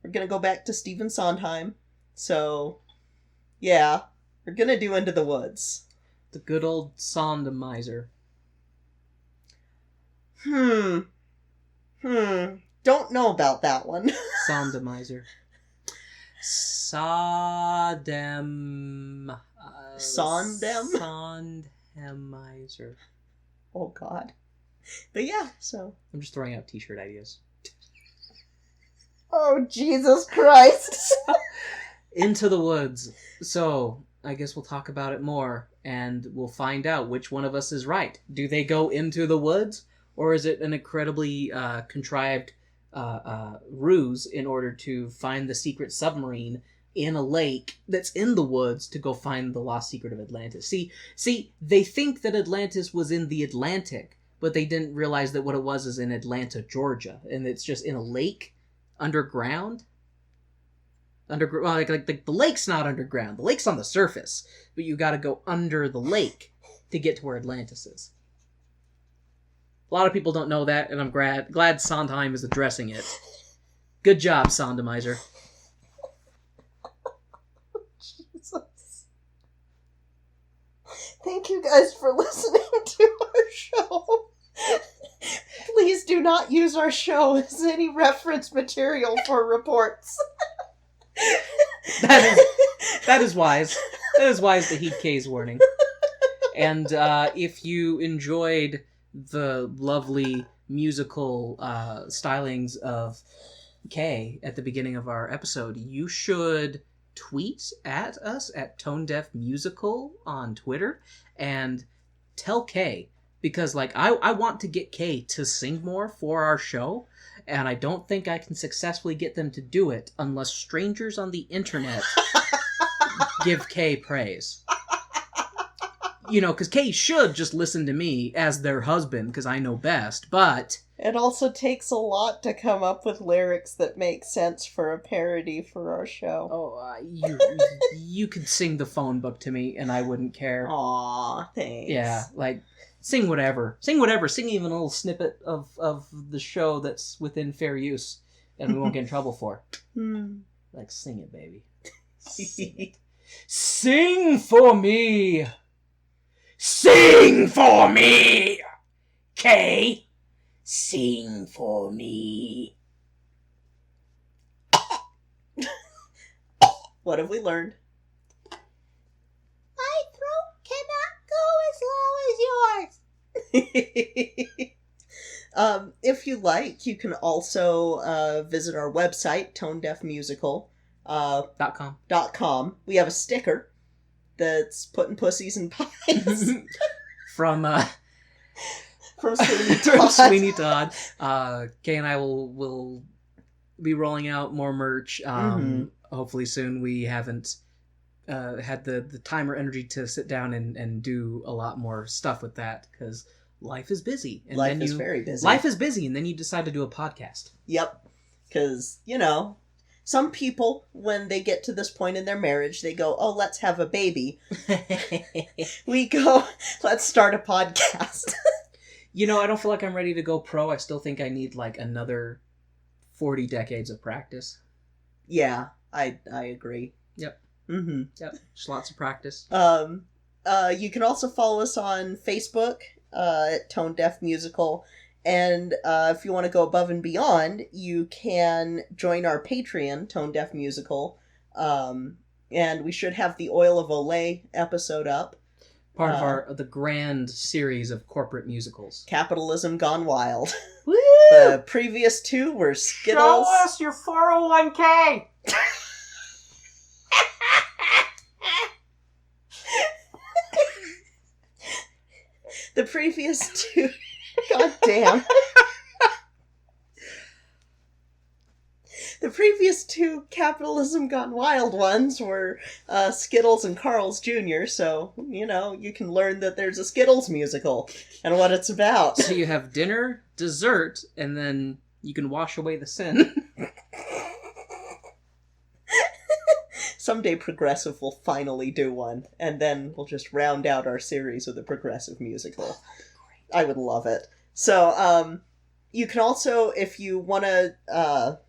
We're gonna go back to Stephen Sondheim. So, yeah, we're gonna do Into the Woods. The good old Sondomizer. Don't know about that one. Sondomizer. Sondem? Sondemizer. Oh, God. But yeah, so. I'm just throwing out t-shirt ideas. Oh, Jesus Christ. Into the Woods. So, I guess we'll talk about it more, and we'll find out which one of us is right. Do they go into the woods, or is it an incredibly contrived ruse in order to find the secret submarine in a lake that's in the woods to go find the lost secret of Atlantis? See, they think that Atlantis was in the Atlantic, but they didn't realize that what it was is in Atlanta, Georgia, and it's just in a lake underground. Like the lake's not underground. The lake's on the surface, but you got to go under the lake to get to where Atlantis is. A lot of people don't know that, and I'm glad Sondheim is addressing it. Good job, Sondomizer. Jesus. Thank you guys for listening to our show. Please do not use our show as any reference material for reports. That is wise. That is wise to heed Kay's warning. And if you enjoyed the lovely musical stylings of Kay at the beginning of our episode, you should tweet at us at Tone Deaf Musical on Twitter and tell Kay, because I want to get Kay to sing more for our show, and I don't think I can successfully get them to do it unless strangers on the internet give Kay praise. You know, because Kay should just listen to me as their husband, because I know best, but... It also takes a lot to come up with lyrics that make sense for a parody for our show. Oh, you could sing the phone book to me, and I wouldn't care. Aw, thanks. Yeah, sing whatever. Sing whatever. Sing even a little snippet of the show that's within fair use, and we won't get in trouble for. Sing it, baby. Sing it. Sing for me! Sing for me! Kay! Sing for me. What have we learned? My throat cannot go as long as yours. If you like, you can also visit our website, tonedeafmusical.com. We have a sticker that's putting pussies in pies. From Sweeney Todd. Sweeney Todd. Kay and I will be rolling out more merch. Hopefully soon. We haven't had the time or energy to sit down and do a lot more stuff with that, because life is busy. And life is very busy. Life is busy, and then you decide to do a podcast. Yep. Because, some people, when they get to this point in their marriage, they go, oh, let's have a baby. We go, let's start a podcast. I don't feel like I'm ready to go pro. I still think I need another 40 decades of practice. Yeah, I agree. Yep. Mm-hmm. Yep. Just lots of practice. You can also follow us on Facebook at Tone Deaf Musical. And if you want to go above and beyond, you can join our Patreon, Tone Deaf Musical. And we should have the Oil of Olay episode up. Part of the grand series of corporate musicals. Capitalism Gone Wild. Woo! The previous two were Skittles. Show us your 401k! The previous two... God damn. The previous two Capitalism Gone Wild ones were Skittles and Carl's Jr., so, you can learn that there's a Skittles musical and what it's about. So you have dinner, dessert, and then you can wash away the sin. Someday Progressive will finally do one, and then we'll just round out our series with a Progressive musical. I would love it. So, you can also, if you want to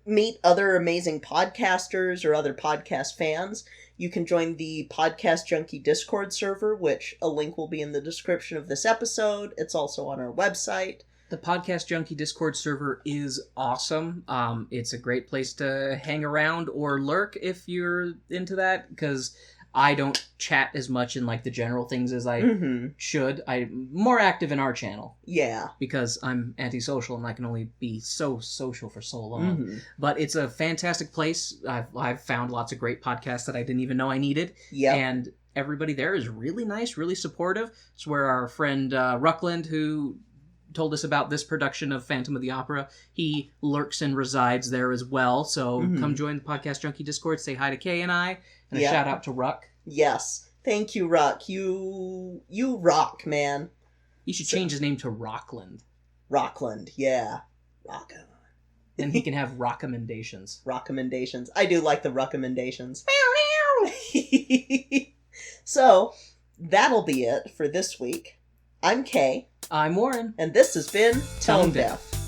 meet other amazing podcasters or other podcast fans, you can join the Podcast Junkie Discord server, which a link will be in the description of this episode. It's also on our website. The Podcast Junkie Discord server is awesome. It's a great place to hang around or lurk if you're into that, because I don't chat as much in the general things as I should. I'm more active in our channel. Yeah. Because I'm antisocial and I can only be so social for so long. But it's a fantastic place. I've found lots of great podcasts that I didn't even know I needed. Yeah. And everybody there is really nice, really supportive. It's where our friend Ruckland, who told us about this production of Phantom of the Opera, he lurks and resides there as well. So come join the Podcast Junkie Discord, say hi to Kay and I. And a shout out to Ruck. Yes. Thank you, Ruck. You rock, man. He should change his name to Rockland. Rockland, yeah. Rock on. Then he can have recommendations. Recommendations. I do like the recommendations. So, that'll be it for this week. I'm Kay. I'm Warren. And this has been Tone Deaf.